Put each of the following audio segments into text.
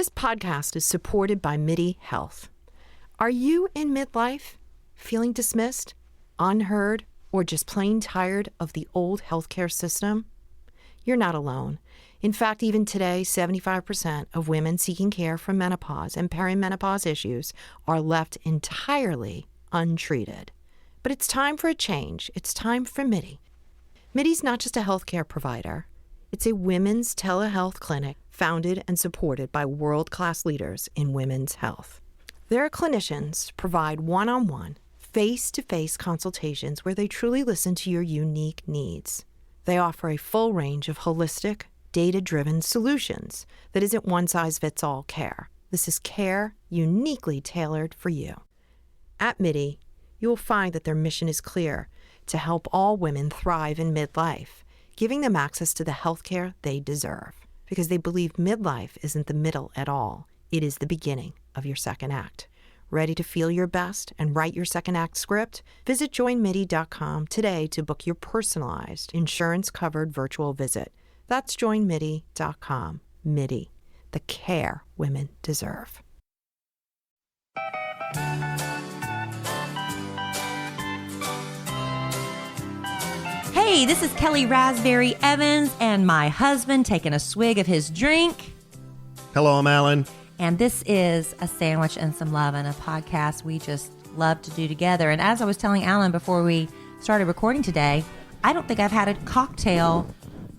This podcast is supported by MIDI Health. Are you in midlife, feeling dismissed, unheard, or just plain tired of the old healthcare system? You're not alone. In fact, even today, 75% of women seeking care for menopause and perimenopause issues are left entirely untreated. But it's time for a change. It's time for MIDI. MIDI's not just a healthcare provider. It's a women's telehealth clinic founded and supported by world-class leaders in women's health. Their clinicians provide one-on-one, face-to-face consultations where they truly listen to your unique needs. They offer a full range of holistic, data-driven solutions that isn't one-size-fits-all care. This is care uniquely tailored for you. At MIDI, you will find that their mission is clear: to help all women thrive in midlife, giving them access to the healthcare they deserve. Because they believe midlife isn't the middle at all. It is the beginning of your second act. Ready to feel your best and write your second act script? Visit joinmidi.com today to book your personalized, insurance-covered virtual visit. That's joinmidi.com. MIDI, the care women deserve. Hey, this is Kellie Raspberry Evans and my husband taking a swig of his drink. Hello, I'm Alan. And this is A Sandwich and Some Lovin', a podcast we just love to do together. And as I was telling Alan before we started recording today, I don't think I've had a cocktail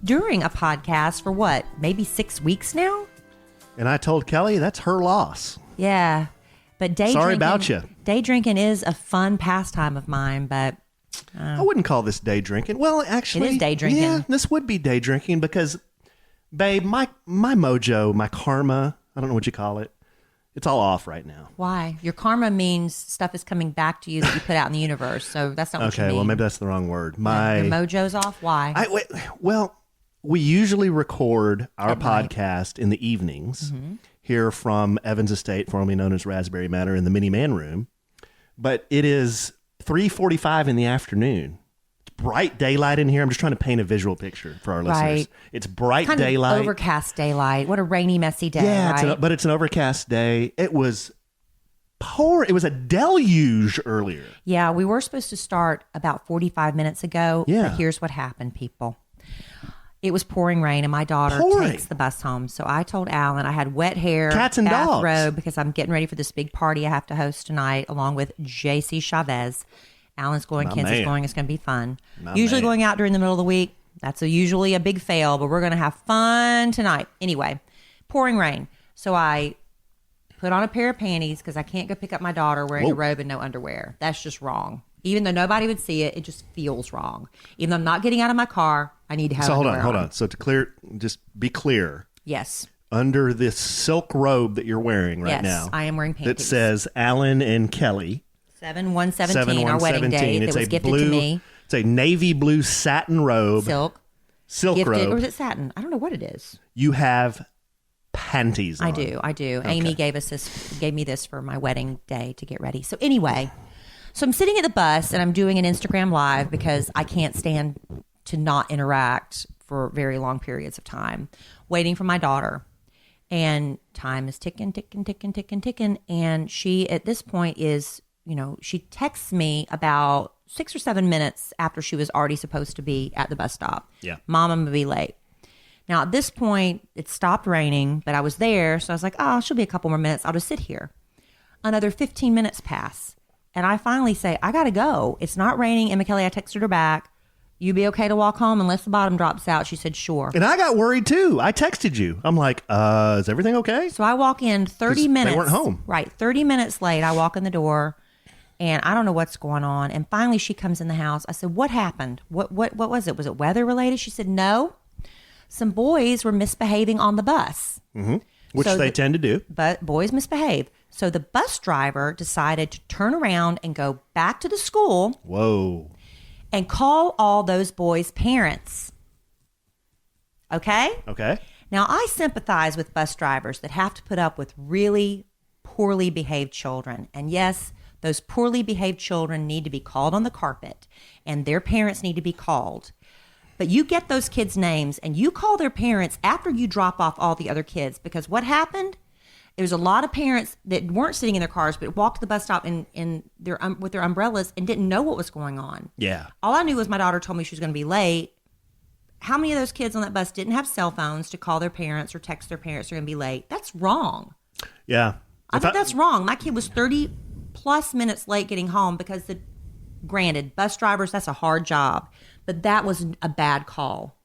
during a podcast for what, maybe 6 weeks now? And I told Kellie that's her loss. Yeah. But Sorry about you. Day drinking is a fun pastime of mine, but I wouldn't call this day drinking. Well, actually, it is day drinking. Yeah, this would be day drinking because, babe, my mojo, my karma, I don't know what you call it, it's all off right now. Why? Your karma means stuff is coming back to you that you put out in the universe. So that's not what you mean. Okay, well, maybe that's the wrong word. Your mojo's off? Why? Well, we usually record our podcast in the evenings here from Evans Estate, formerly known as Raspberry Manor, in the mini man room. But it is 3:45 in the afternoon. It's bright daylight in here. I'm just trying to paint a visual picture for our listeners. Right. It's bright kind daylight. Of overcast daylight. What a rainy, messy day, yeah, right? but it's an overcast day. It was It was a deluge earlier. Yeah, we were supposed to start about 45 minutes ago. Yeah. But here's what happened, people. It was pouring rain, and my daughter takes the bus home. So I told Alan I had wet hair, cats and dogs, bathrobe, because I'm getting ready for this big party I have to host tonight, along with JC Chavez. Alan's going, Kenzie's going. It's going to be fun. Usually going out during the middle of the week, that's usually a big fail, but we're going to have fun tonight. Anyway, pouring rain. So I put on a pair of panties because I can't go pick up my daughter wearing a robe and no underwear. That's just wrong. Even though nobody would see it, it just feels wrong. Even though I'm not getting out of my car, I need to have underwear on. Hold on. So just be clear. Yes. Under this silk robe that you're wearing right now. Yes, I am wearing panties. That says Alan and Kellie. 7/1/17, our wedding day that was gifted to me. It's a navy blue satin robe. Silk gifted, robe. Or is it satin? I don't know what it is. You have panties on. I do. Okay. Amy gave me this for my wedding day to get ready. So anyway, so I'm sitting at the bus and I'm doing an Instagram live because I can't stand to not interact for very long periods of time, waiting for my daughter. And time is ticking. And she, at this point, is, she texts me about 6 or 7 minutes after she was already supposed to be at the bus stop. Yeah. Mom, I'm going to be late. Now, at this point, it stopped raining, but I was there. So I was like, she'll be a couple more minutes. I'll just sit here. Another 15 minutes pass. And I finally say, I got to go. It's not raining. And McKinney, I texted her back. You be okay to walk home unless the bottom drops out? She said, sure. And I got worried too. I texted you. I'm like, is everything okay? So I walk in 30 minutes. They weren't home. Right. 30 minutes late. I walk in the door and I don't know what's going on. And finally she comes in the house. I said, what happened? What was it? Was it weather related? She said, no. Some boys were misbehaving on the bus. Mm-hmm. Which they tend to do. But boys misbehave. So the bus driver decided to turn around and go back to the school. Whoa. And call all those boys' parents. Okay? Okay. Now, I sympathize with bus drivers that have to put up with really poorly behaved children. And yes, those poorly behaved children need to be called on the carpet, and their parents need to be called. But you get those kids' names, and you call their parents after you drop off all the other kids, because what happened? There was a lot of parents that weren't sitting in their cars, but walked to the bus stop in their with their umbrellas and didn't know what was going on. Yeah. All I knew was my daughter told me she was going to be late. How many of those kids on that bus didn't have cell phones to call their parents or text their parents they're going to be late? That's wrong. Yeah. I think that's wrong. My kid was 30 plus minutes late getting home because granted, bus drivers, that's a hard job, but that was a bad call.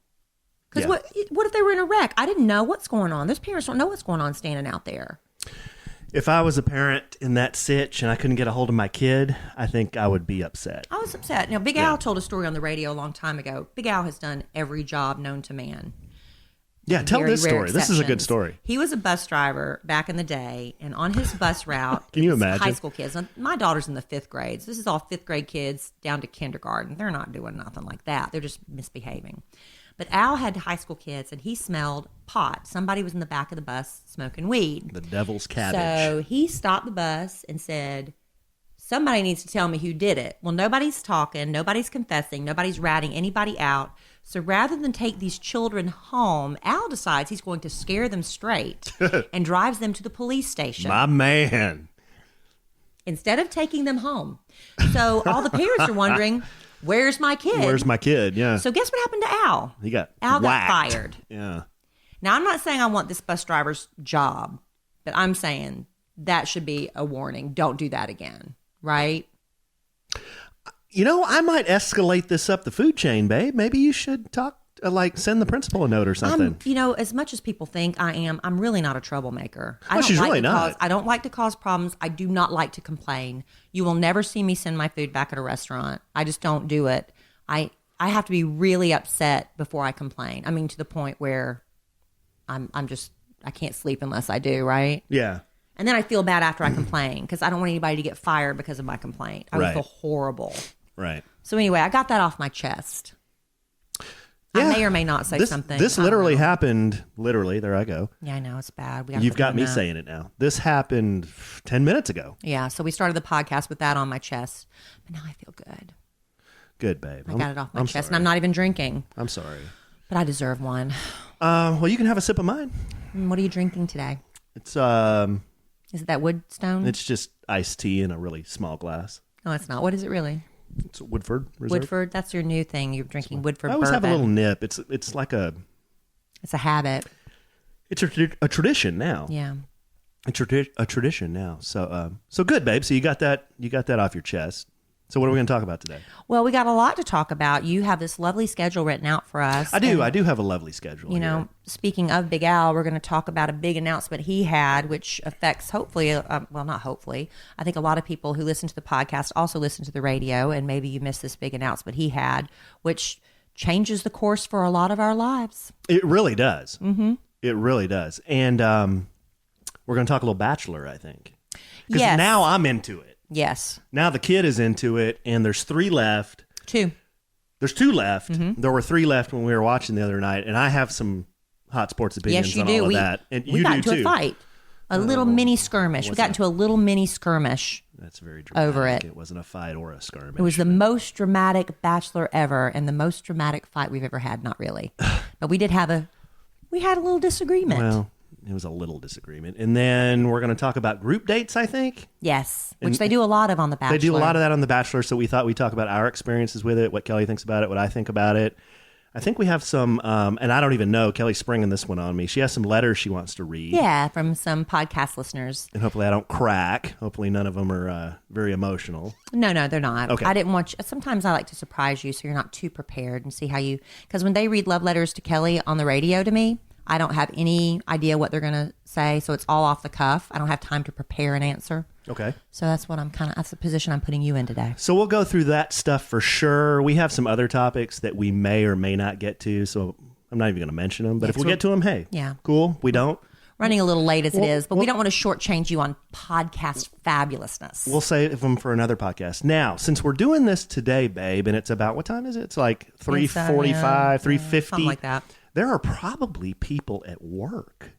Because what if they were in a wreck? I didn't know what's going on. Those parents don't know what's going on standing out there. If I was a parent in that sitch and I couldn't get a hold of my kid, I think I would be upset. I was upset. Now, Big Al told a story on the radio a long time ago. Big Al has done every job known to man. Yeah, tell Very this rare story. This is a good exceptions. story. He was a bus driver back in the day, and on his bus route, Can you it's imagine? high school kids. Now, my daughter's in the 5th grade, so this is all 5th grade kids down to kindergarten. They're not doing nothing like that. They're just misbehaving. But Al had high school kids, and he smelled pot. Somebody was in the back of the bus smoking weed. The devil's cabbage. So he stopped the bus and said, somebody needs to tell me who did it. Well, nobody's talking, nobody's confessing, nobody's ratting anybody out. So rather than take these children home, Al decides he's going to scare them straight and drives them to the police station My man. instead of taking them home. So all the parents are wondering, where's my kid? Where's my kid? Yeah. So guess what happened to Al? He got Al whacked. got fired. Yeah. Now, I'm not saying I want this bus driver's job, but I'm saying that should be a warning. Don't do that again, right? You know, I might escalate this up the food chain, babe. Maybe you should talk, send the principal a note or something. As much as people think I am, I'm really not a troublemaker. She's really not. I don't like to cause problems. I do not like to complain. You will never see me send my food back at a restaurant. I just don't do it. I have to be really upset before I complain. I mean, to the point where I can't sleep unless I do, right? Yeah. And then I feel bad after I complain because I don't want anybody to get fired because of my complaint. I would Right. feel horrible. Right. So anyway, I got that off my chest. I may or may not say something. This I don't literally know. happened. Literally, there I go. Yeah, I know. It's bad. We gotta You've put got it me in that. saying it now. This happened 10 minutes ago. Yeah, so we started the podcast with that on my chest. But now I feel good. Good, babe. I got it off my chest. sorry. And I'm not even drinking. I'm sorry. But I deserve one. Well, you can have a sip of mine. What are you drinking today? It's Is it that Woodstone? it's just iced tea in a really small glass. No, it's not. What is it really? It's Woodford Reserve. Woodford? That's your new thing. You're drinking Woodford I always bourbon. have a little nip. It's like It's a habit. it's a tradition now. Yeah. It's a tradition now. So good, babe. So you got that off your chest. So what are we going to talk about today? Well, we got a lot to talk about. You have this lovely schedule written out for us. I do. And, I do have a lovely schedule. you know, speaking of Big Al, we're going to talk about a big announcement he had, which affects hopefully, well, not hopefully. I think a lot of people who listen to the podcast also listen to the radio, and maybe you missed this big announcement he had, which changes the course for a lot of our lives. It really does. Mm-hmm. It really does. And we're going to talk a little Bachelor, I think. Because Yes. now I'm into it. Yes. Now the kid is into it, and there's 3 left. 2. There's 2 left. Mm-hmm. There were 3 left when we were watching the other night, and I have some hot sports opinions Yes, you on do. all of that. And we you got do into too. a fight. A little mini skirmish. We got into a little mini skirmish. That's very dramatic. Over it. It wasn't a fight or a skirmish. It was the most dramatic Bachelor ever, and the most dramatic fight we've ever had. Not really, but we had a little disagreement. Well, it was a little disagreement. And then we're going to talk about group dates, I think. Yes, which they do a lot of on The Bachelor. They do a lot of that on The Bachelor, so we thought we'd talk about our experiences with it, what Kelly thinks about it, what I think about it. I think we have some, and I don't even know, Kelly's springing this one on me. She has some letters she wants to read. Yeah, from some podcast listeners. And hopefully I don't crack. Hopefully none of them are very emotional. No, they're not. Okay. I didn't want you. Sometimes I like to surprise you so you're not too prepared and see how you, because when they read love letters to Kelly on the radio to me, I don't have any idea what they're going to say, so it's all off the cuff. I don't have time to prepare an answer. Okay. So that's the position I'm putting you in today. So we'll go through that stuff for sure. We have some other topics that we may or may not get to, so I'm not even going to mention them. But if we get to them, hey, Yeah. cool. We don't. Running a little late as it is, but we don't want to shortchange you on podcast fabulousness. We'll save them for another podcast. Now, since we're doing this today, babe, and it's about, what time is it? It's like 3:45, 3:50. Something like that. There are probably people at work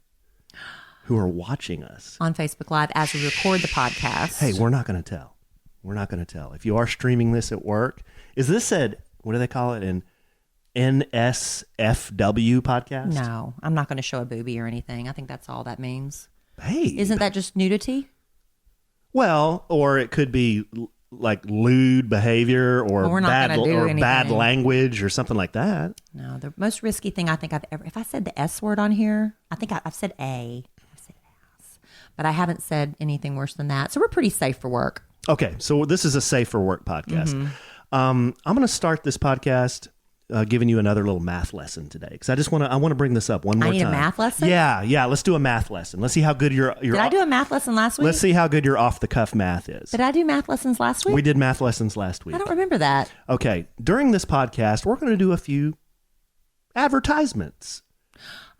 who are watching us. On Facebook Live as we record the podcast. Hey, we're not going to tell. We're not going to tell. If you are streaming this at work, is this what do they call it? An NSFW podcast? No, I'm not going to show a boobie or anything. I think that's all that means. Babe. Isn't that just nudity? Well, or it could be like lewd behavior or we're not bad gonna do or bad anything. language or something like that. No, the most risky thing I think I've ever, if I said the S word on here, I think I've said A. I've said ass. But I haven't said anything worse than that. So we're pretty safe for work. Okay, so this is a safe for work podcast. I'm going to start this podcast giving you another little math lesson today because I want to bring this up one more time. I need a math lesson? Yeah. Let's do a math lesson. Let's see how good your. Did I do a math lesson last week? Let's see how good your off the cuff math is. Did I do math lessons last week? We did math lessons last week. I don't remember that. Okay, during this podcast, we're going to do a few advertisements.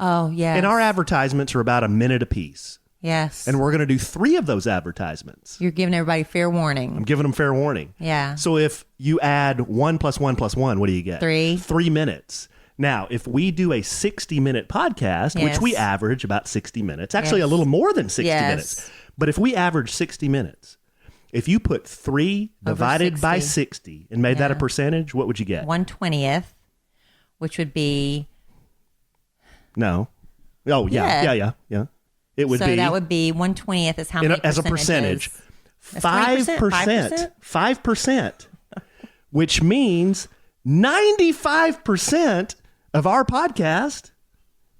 Oh, yeah. And our advertisements are about a minute apiece. Yes. And we're going to do 3 of those advertisements. You're giving everybody fair warning. I'm giving them fair warning. Yeah. So if you add 1 + 1 + 1, what do you get? 3. 3 minutes. Now, if we do a 60-minute podcast, which Yes. we average about 60 minutes, actually Yes. a little more than 60 Yes. minutes. But if we average 60 minutes, if you put 3 divided by 60 and made that a percentage, what would you get? 1/20th, which would be... No. Oh, yeah. It would so be. that would be 1/20th is how many as a percentages? percentage. 5%. 5%. Which means 95% of our podcast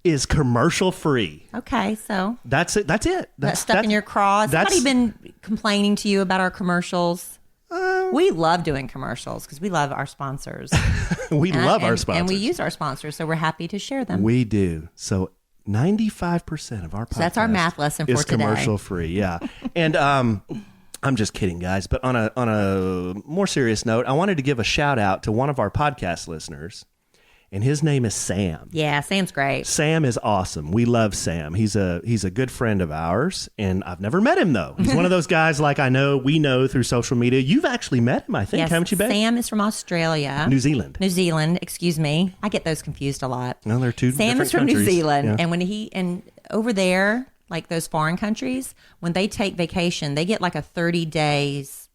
is commercial free. Okay, so That's it. That's it. that's stuck in your craw. Has somebody been complaining to you about our commercials? We love doing commercials because we love our sponsors. We love our And sponsors. we use our sponsors, so we're happy to share them. We do. So 95% of our podcast that's our math lesson for is today. commercial free. Yeah. And I'm just kidding, guys. But on a more serious note, I wanted to give a shout out to one of our podcast listeners, and his name is Sam. Yeah, Sam's great. Sam is awesome. We love Sam. He's a good friend of ours, and I've never met him though. He's one of those guys like we know through social media. You've actually met him, I think, Yes, haven't you, babe? Sam is from Australia. New Zealand. New Zealand, excuse me. I get those confused a lot. Well, they're two Sam different is from New countries. Zealand, Yeah. and over there, like those foreign countries, when they take vacation, they get like a 30 days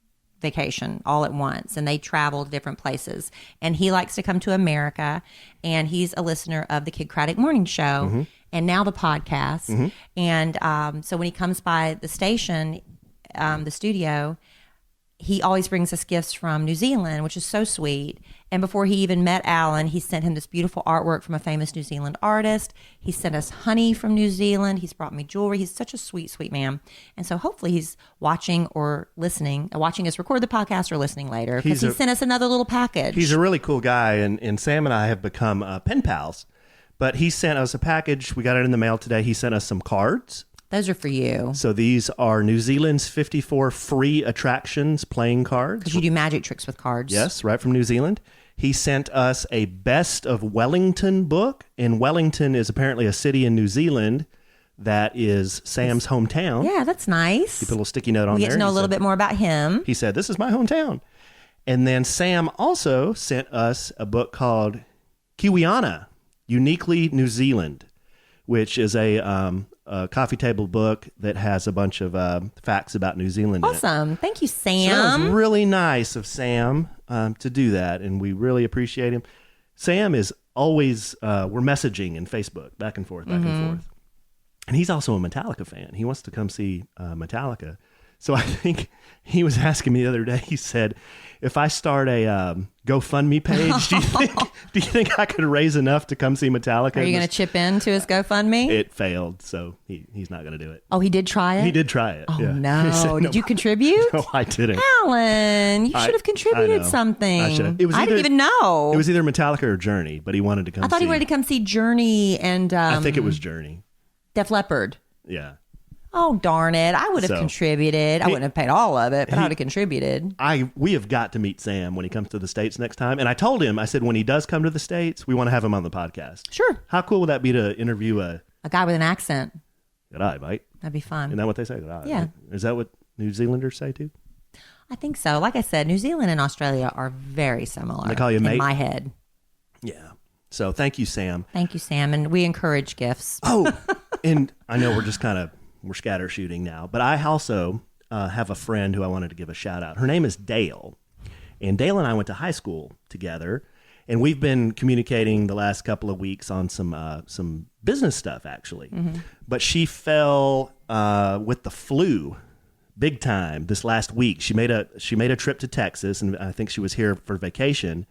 vacation all at once, and they travel to different places. And he likes to come to America, and he's a listener of the Kid Craddock Morning Show and now the podcast. And so when he comes by the station, the studio, he always brings us gifts from New Zealand, which is so sweet. And before he even met Alan, he sent him this beautiful artwork from a famous New Zealand artist. He sent us honey from New Zealand. He's brought me jewelry. He's such a sweet, sweet man. And so hopefully he's watching or listening, watching us record the podcast or listening later, because he sent us another little package. He's a really cool guy, and Sam and I have become pen pals. But he sent us a package. We got it in the mail today. He sent us some cards. Those are for you. So these are New Zealand's 54 free attractions playing cards. Because you do magic tricks with cards. Yes, right from New Zealand. He sent us a Best of Wellington book, and Wellington is apparently a city in New Zealand that is Sam's hometown. Yeah, that's nice. He put a little sticky note on We there. get to know a He little said- bit more about him. He said, "This is my hometown." And then Sam also sent us a book called Kiwiana, Uniquely New Zealand, which is a coffee table book that has a bunch of facts about New Zealand in it. Awesome. Thank you, So that was Sam. really nice of Sam to do that, and we really appreciate him. Sam is always, we're messaging in Facebook, back and forth, back and forth. And he's also a Metallica fan. He wants to come see Metallica. So I think he was asking me the other day, he said, if I start a GoFundMe page, do you think I could raise enough to come see Metallica? Are you going to chip in to his GoFundMe? It failed, so he's not going to do it. Oh, he did try it? He did try it. Oh, yeah. no. He said, Did you contribute? No, I didn't. Alan, you should have I contributed know. something. I should have. It was I didn't either- even know. It was either Metallica or Journey, but he wanted to come I thought see. he wanted to come see Journey and I think it was Journey. Def Leppard. Yeah. Oh, darn it. I would have So, contributed. I wouldn't have paid all of it, but I would have contributed. We have got to meet Sam when he comes to the States next time. And I told him, I said, when he does come to the States, we want to have him on the podcast. Sure. How cool would that be to interview a A guy with an accent. good eye, mate? That'd be fun. Isn't that what they say? Good eye. Yeah. Right? Is that what New Zealanders say too? I think so. Like I said, New Zealand and Australia are very similar. They call you in mate? my head. Yeah. So thank you, Sam. Thank you, Sam. And we encourage gifts. Oh, and I know we're scatter shooting now, but I also have a friend who I wanted to give a shout out. Her name is Dale, and Dale and I went to high school together, And we've been communicating the last couple of weeks on some business stuff, actually. But she fell with the flu big time this last week. She made a trip to Texas, and I think she was here for vacation.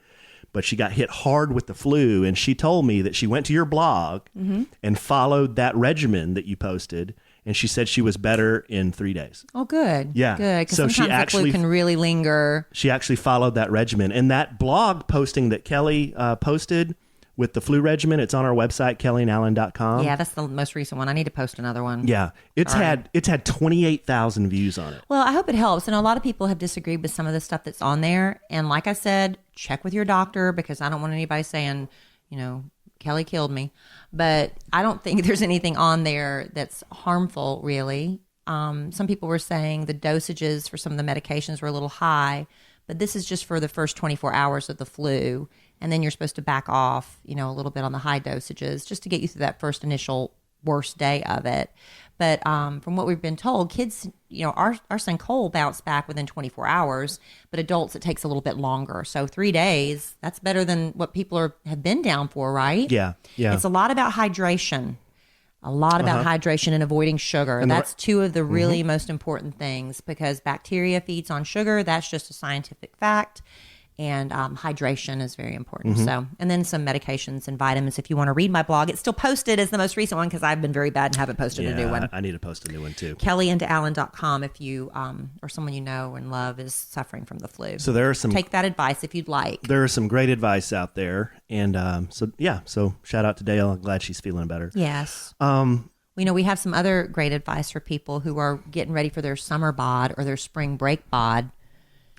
But she got hit hard with the flu, and she told me that she went to your blog and followed that regimen that you posted, and she said she was better in 3 days. Oh, good. Yeah. Good. Because So she sometimes the flu can really linger. She actually followed that regimen. And that blog posting that Kellie posted with the flu regimen, it's on our website, kellieandallen.com. Yeah, that's the most recent one. I need to post another one. Yeah. It's had 28,000 views on it. Well, I hope it helps. And a lot of people have disagreed with some of the stuff that's on there. And like I said, check with your doctor, because I don't want anybody saying, Kellie killed me. But I don't think there's anything on there that's harmful, really. Some people were saying the dosages for some of the medications were a little high, but this is just for the first 24 hours of the flu. And then you're supposed to back off, a little bit on the high dosages just to get you through that first initial worst day of it. But from what we've been told, kids, our son Cole bounced back within 24 hours, but adults, it takes a little bit longer. So 3 days, that's better than what people have been down for, right? Yeah. It's a lot about hydration. Hydration and avoiding sugar. And that's two of the really most important things, because bacteria feeds on sugar. That's just a scientific fact. And hydration is very important. So, and then some medications and vitamins. If you want to read my blog, it's still posted as the most recent one, because I've been very bad and haven't posted a new one. I need to post a new one too. KellieandAllen.com if you or someone you know and love is suffering from the flu. So there are some. Take that advice if you'd like. There is some great advice out there, and so shout out to Dale. I'm glad she's feeling better. Yes. We have some other great advice for people who are getting ready for their summer bod or their spring break bod.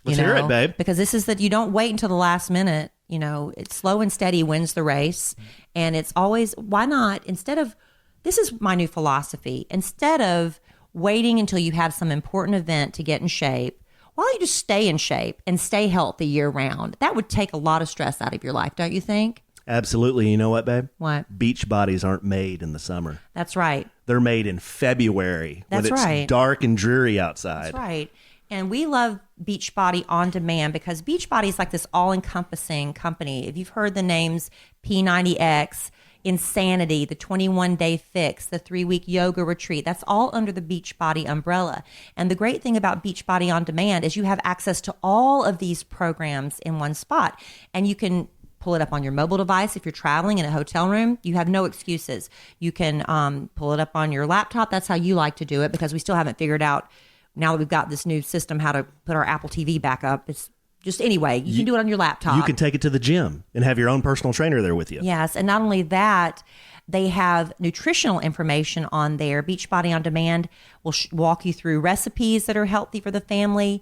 Let's hear it, babe. Because this is that you don't wait until the last minute. It's slow and steady wins the race. And it's always, why not, this is my new philosophy, instead of waiting until you have some important event to get in shape, why don't you just stay in shape and stay healthy year round? That would take a lot of stress out of your life, don't you think? Absolutely. You know what, babe? What? Beach bodies aren't made in the summer. That's right. They're made in February when it's dark and dreary outside. That's right. And we love Beachbody On Demand because Beachbody is like this all-encompassing company. If you've heard the names P90X, Insanity, the 21-day fix, the 3-week yoga retreat, that's all under the Beachbody umbrella. And the great thing about Beachbody On Demand is you have access to all of these programs in one spot. And you can pull it up on your mobile device. If you're traveling in a hotel room, you have no excuses. You can pull it up on your laptop. That's how you like to do it, because we still haven't figured out, now that we've got this new system, how to put our Apple TV back up. It's just, anyway, you can do it on your laptop. You can take it to the gym and have your own personal trainer there with you. Yes. And not only that, they have nutritional information on there. Beachbody On Demand will walk you through recipes that are healthy for the family.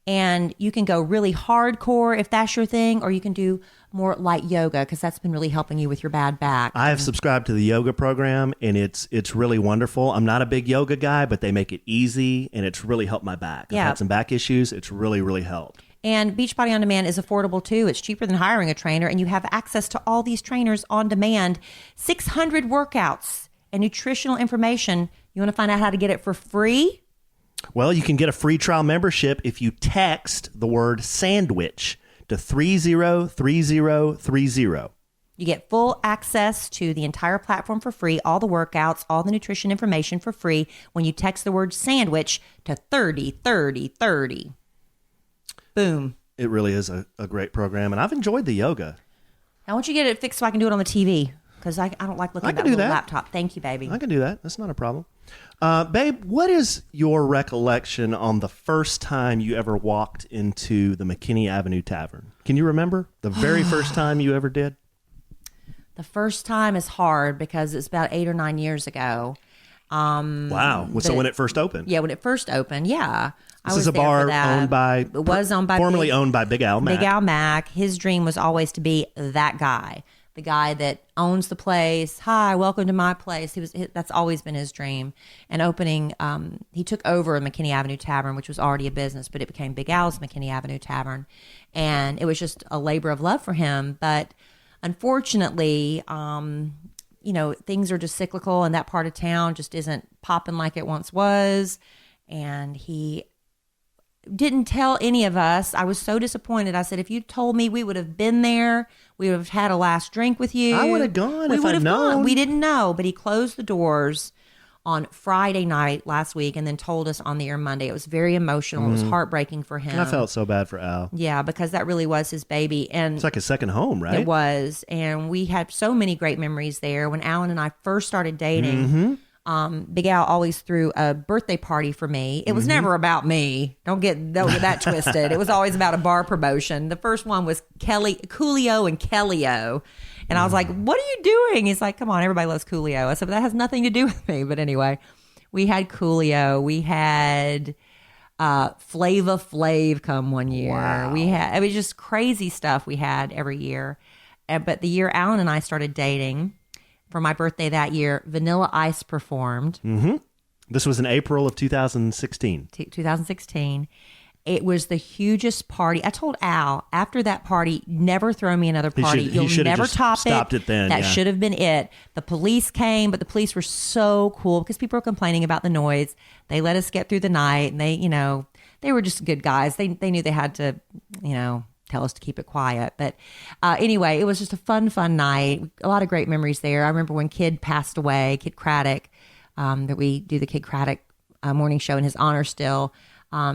And you can go really hardcore if that's your thing, or you can do more light yoga, because that's been really helping you with your bad back. I have subscribed to the yoga program, and it's really wonderful. I'm not a big yoga guy, but they make it easy, and it's really helped my back. I've had some back issues. It's really, really helped. And Beachbody On Demand is affordable too. It's cheaper than hiring a trainer, and you have access to all these trainers on demand, 600 workouts and nutritional information. You want to find out how to get it for free? Well, you can get a free trial membership if you text the word sandwich to 303030. You get full access to the entire platform for free, all the workouts, all the nutrition information for free when you text the word sandwich to 303030. Boom. It really is a great program, and I've enjoyed the yoga. I want you to get it fixed so I can do it on the TV, because I don't like looking at that little laptop. Thank you, baby. I can do that. That's not a problem. Babe, what is your recollection on the first time you ever walked into the McKinney Avenue Tavern? Can you remember the very first time you ever did? The first time is hard because it's about 8 or 9 years ago. Wow. So when it first opened? Yeah, when it first opened, yeah. This is a bar owned by... It was owned by... Formerly owned by Big Al Mack. Big Al Mack. His dream was always to be that guy. The guy that owns the place. Hi, welcome to my place. That's always been his dream. And opening, he took over McKinney Avenue Tavern, which was already a business, but it became Big Al's McKinney Avenue Tavern. And it was just a labor of love for him. But unfortunately, things are just cyclical, and that part of town just isn't popping like it once was. And he didn't tell any of us. I was so disappointed. I said, if you told me, we would have been there. We would have had a last drink with you. I would have gone we if would I'd have known. gone. We didn't know, but he closed the doors on Friday night last week and then told us on the air Monday. It was very emotional. It was heartbreaking for him. I felt so bad for Al. Yeah, because that really was his baby. And It's like a second home, right? it was. And we had so many great memories there. When Alan and I first started dating, Big Al always threw a birthday party for me. It was never about me. Don't get that twisted. It was always about a bar promotion. The first one was Coolio and Kellio. And I was like, what are you doing? He's like, come on, everybody loves Coolio. I said, but that has nothing to do with me. But anyway, we had Coolio. We had Flava Flav come one year. Wow. It was just crazy stuff we had every year. But the year Alan and I started dating, for my birthday that year, Vanilla Ice performed. This was in April of 2016. 2016. It was the hugest party. I told Al, after that party, never throw me another party. He You'll should have never just top stopped it then, That yeah. should have been it. The police came, but the police were so cool because people were complaining about the noise. They let us get through the night, and they were just good guys. They knew they had to, tell us to keep it quiet. But anyway, it was just a fun night. A lot of great memories there. I remember when Kid passed away, Kid Craddock, that we do the Kid Craddock morning show in his honor still.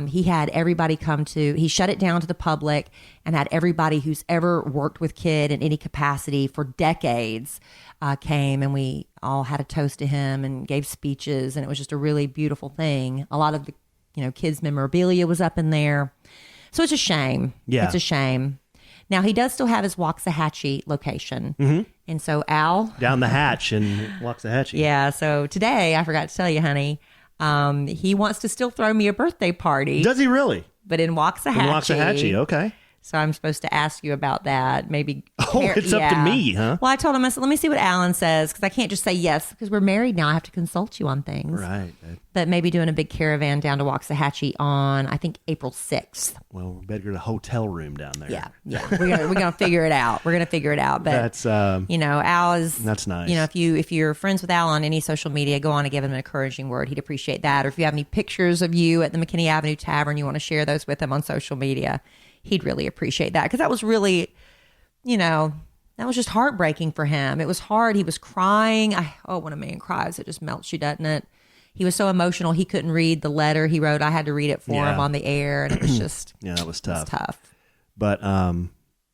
He had everybody he shut it down to the public and had everybody who's ever worked with Kid in any capacity for decades came, and we all had a toast to him and gave speeches, and it was just a really beautiful thing. A lot of the, Kid's memorabilia was up in there. So it's a shame. Yeah. It's a shame. Now, he does still have his Waxahachie location. And so Al... Down the hatch in Waxahachie. Yeah, so today, I forgot to tell you, honey, he wants to still throw me a birthday party. Does he really? But in Waxahachie. In Waxahachie, okay. So I'm supposed to ask you about that. Maybe. It's up to me, huh? Well, I told him, I said, let me see what Alan says, because I can't just say yes, because we're married now. I have to consult you on things. Right. But maybe doing a big caravan down to Waxahachie on, I think, April 6th. Well, we better get a hotel room down there. Yeah. We're gonna figure it out. We're gonna figure it out. But That's Al is. That's nice. If you're friends with Al on any social media, go on and give him an encouraging word. He'd appreciate that. Or if you have any pictures of you at the McKinney Avenue Tavern, you want to share those with him on social media, he'd really appreciate that, because that was really, that was just heartbreaking for him. It was hard. He was crying. When a man cries, it just melts you, doesn't it? He was so emotional. He couldn't read the letter he wrote. I had to read it for him on the air, and it was just yeah, that was tough. It was tough. But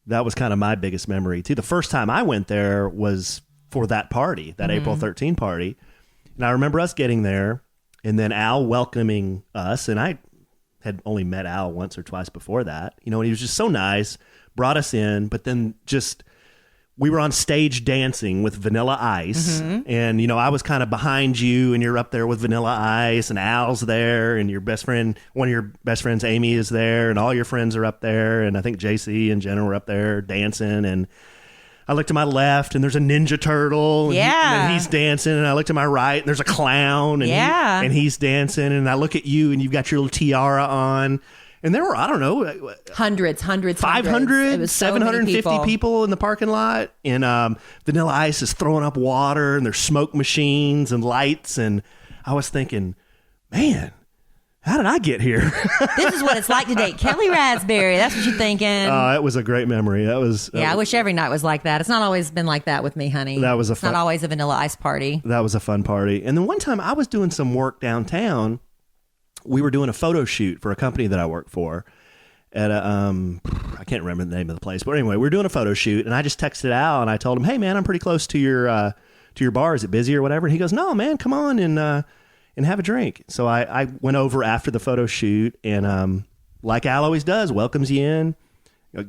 that was kind of my biggest memory too. The first time I went there was for that party, that April 13 party, and I remember us getting there, and then Al welcoming us, and I had only met Al once or twice before that, and he was just so nice, brought us in, but then we were on stage dancing with Vanilla Ice, and I was kind of behind you, and you're up there with Vanilla Ice, and Al's there, and your best friend, one of your best friends, Amy, is there, and all your friends are up there, and I think JC and Jenna were up there dancing, and I looked to my left, and there's a Ninja Turtle, and he's dancing, and I look to my right, and there's a clown, and he's dancing, and I look at you, and you've got your little tiara on. And there were, I don't know, hundreds, 500, 750 people in the parking lot. And Vanilla Ice is throwing up water, and there's smoke machines and lights. And I was thinking, man, how did I get here? This is what it's like to date Kellie Raspberry. That's what you're thinking. It was a great memory. That was. I wish every night was like that. It's not always been like that with me, honey. It's not always a Vanilla Ice party. That was a fun party. And then one time I was doing some work downtown. We were doing a photo shoot for a company that I work for at I can't remember the name of the place, but anyway, we were doing a photo shoot, and I just texted Al and I told him, "Hey man, I'm pretty close to your bar. Is it busy or whatever?" And he goes, "No man, come on and have a drink." So I went over after the photo shoot, and like Al always does, welcomes you in,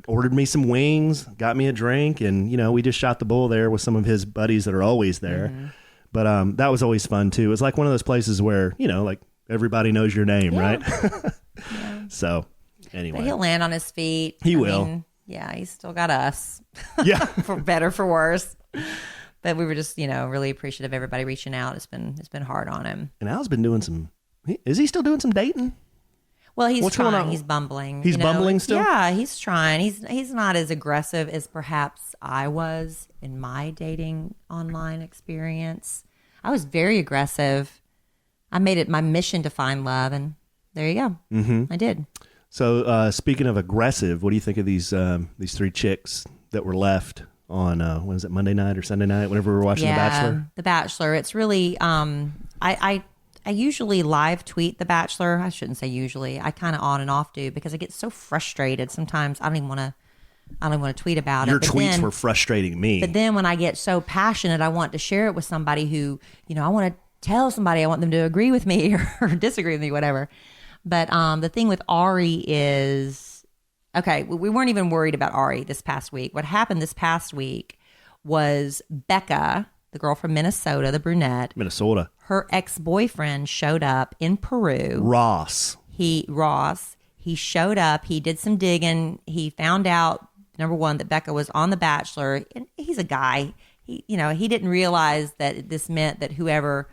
ordered me some wings, got me a drink, and we just shot the bull there with some of his buddies that are always there. But that was always fun too. It was like one of those places where like everybody knows your name, right? So anyway, but he'll land on his feet. He will. He's still got us. Yeah. For better, for worse. But we were just, really appreciative of everybody reaching out. It's been hard on him. And Al's been doing is he still doing some dating? Well, he's trying. He's bumbling. He's bumbling still? Yeah, he's trying. He's not as aggressive as perhaps I was in my dating online experience. I was very aggressive. I made it my mission to find love, and there you go. I did. So speaking of aggressive, what do you think of these three chicks that were left on when was it, Monday night or Sunday night? Whenever we were watching The Bachelor. The Bachelor. It's really I usually live tweet The Bachelor. I shouldn't say usually. I kind of on and off do because I get so frustrated. Sometimes I don't even want to tweet about Your it. Your tweets were frustrating me. But then when I get so passionate, I want to share it with somebody who, I want to tell somebody, I want them to agree with me or disagree with me, whatever. But the thing with Ari is, okay, we weren't even worried about Ari this past week. What happened this past week was Becca, the girl from Minnesota, the brunette. Minnesota. Her ex-boyfriend showed up in Peru. Ross. He showed up. He did some digging. He found out, number one, that Becca was on The Bachelor. And he's a guy. He didn't realize that this meant that whoever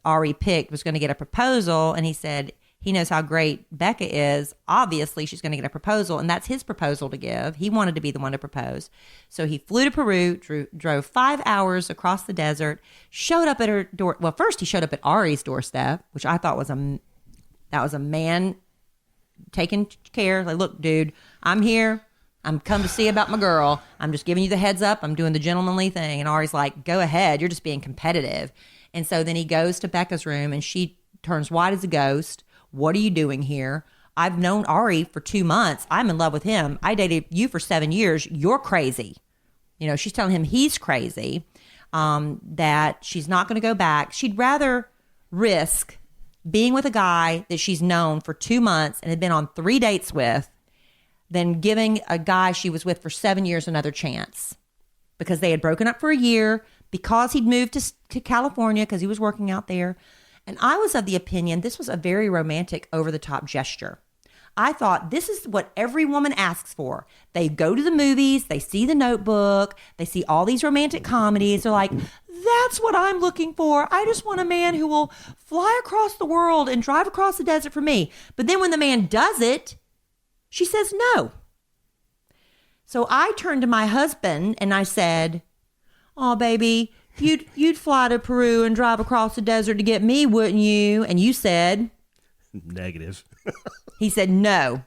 Ari picked was going to get a proposal. And he said he knows how great Becca is. Obviously, she's going to get a proposal. And that's his proposal to give. He wanted to be the one to propose. So he flew to Peru, drove 5 hours across the desert, showed up at her door. Well, first he showed up at Ari's doorstep, which I thought was a man taking care. Like, look, dude, I'm here. I'm come to see about my girl. I'm just giving you the heads up. I'm doing the gentlemanly thing. And Ari's like, go ahead. You're just being competitive. And so then he goes to Becca's room and she turns white as a ghost. What are you doing here? I've known Ari for 2 months. I'm in love with him. I dated you for 7 years. You're crazy. She's telling him he's crazy, that she's not going to go back. She'd rather risk being with a guy that she's known for 2 months and had been on 3 dates with than giving a guy she was with for 7 years another chance, because they had broken up for a year because he'd moved to California because he was working out there. And I was of the opinion this was a very romantic, over-the-top gesture. I thought this is what every woman asks for. They go to the movies, they see The Notebook, they see all these romantic comedies. They're like, that's what I'm looking for. I just want a man who will fly across the world and drive across the desert for me. But then when the man does it, she says no. So I turned to my husband and I said, oh, baby, you'd fly to Peru and drive across the desert to get me, wouldn't you? And you said... Negative. He said no.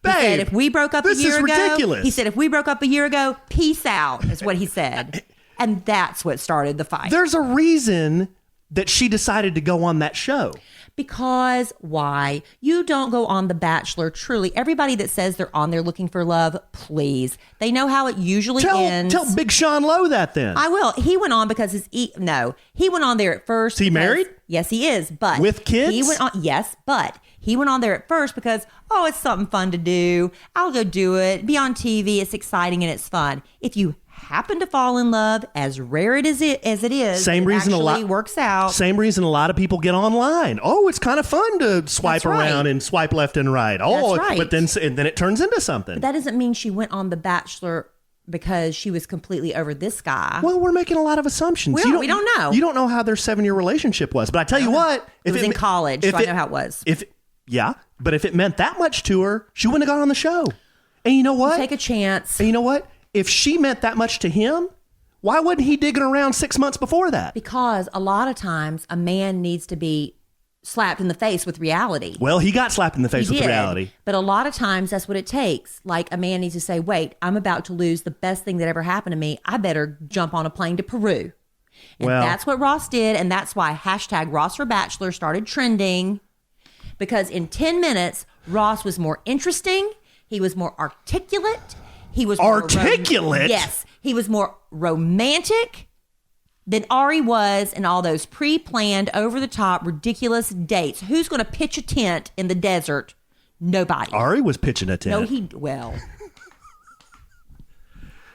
Babe, he said if we broke up a year ago... ridiculous. He said if we broke up a year ago, peace out, is what he said. And that's what started the fight. There's a reason that she decided to go on that show. Because why? You don't go on The Bachelor. Truly, everybody that says they're on there looking for love, please. They know how it usually ends. Tell Big Sean Lowe that then. I will. He went on because he went on there at first. Is he married? Yes, he is. But with kids? He went on. Yes, but he went on there at first because it's something fun to do. I'll go do it. Be on TV. It's exciting and it's fun. If you happen to fall in love, as rare as it is, same reason actually works out. Same reason a lot of people get online. Oh, it's kind of fun to swipe around and swipe left and right. Oh, that's right. But then it turns into something. But that doesn't mean she went on The Bachelor because she was completely over this guy. Well, we're making a lot of assumptions. We don't know. You don't know how their 7-year relationship was. But I tell you what, it was in college, so I know how it was. But if it meant that much to her, she wouldn't have gone on the show. And you know what? Take a chance. And you know what? If she meant that much to him, why wasn't he digging around 6 months before that? Because a lot of times a man needs to be slapped in the face with reality. Well, he got slapped in the face with reality. But a lot of times that's what it takes. Like a man needs to say, wait, I'm about to lose the best thing that ever happened to me. I better jump on a plane to Peru. And that's what Ross did. And that's why hashtag Ross for Bachelor started trending. Because in 10 minutes, Ross was more interesting. He was more articulate. He was articulate. Yes. He was more romantic than Ari was in all those pre-planned, over-the-top, ridiculous dates. Who's going to pitch a tent in the desert? Nobody. Ari was pitching a tent.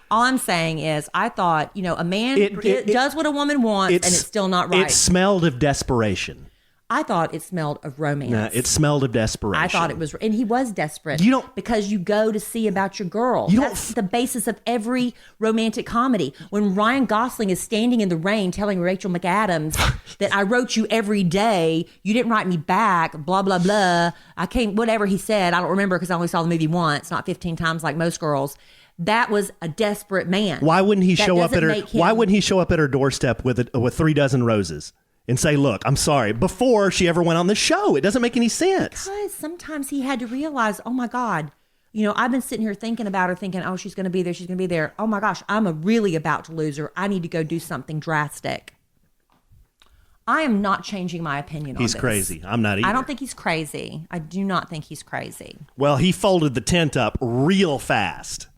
All I'm saying is I thought, a man does what a woman wants and it's still not right. It smelled of desperation. I thought it smelled of romance. No, it smelled of desperation. I thought it was, and he was desperate. Because you go to see about your girl. That's the basis of every romantic comedy. When Ryan Gosling is standing in the rain telling Rachel McAdams that I wrote you every day, you didn't write me back, blah, blah, blah. I can't, whatever he said, I don't remember because I only saw the movie once, not 15 times like most girls. That was a desperate man. Why wouldn't he show up at her? Why wouldn't he show up at her doorstep with 3 dozen roses and say, look, I'm sorry, before she ever went on the show. It doesn't make any sense. Because sometimes he had to realize, oh my God, I've been sitting here thinking about her, thinking, oh, she's going to be there. She's going to be there. Oh my gosh, I'm really about to lose her. I need to go do something drastic. I am not changing my opinion on this. He's crazy. I'm not either. I don't think he's crazy. I do not think he's crazy. Well, he folded the tent up real fast.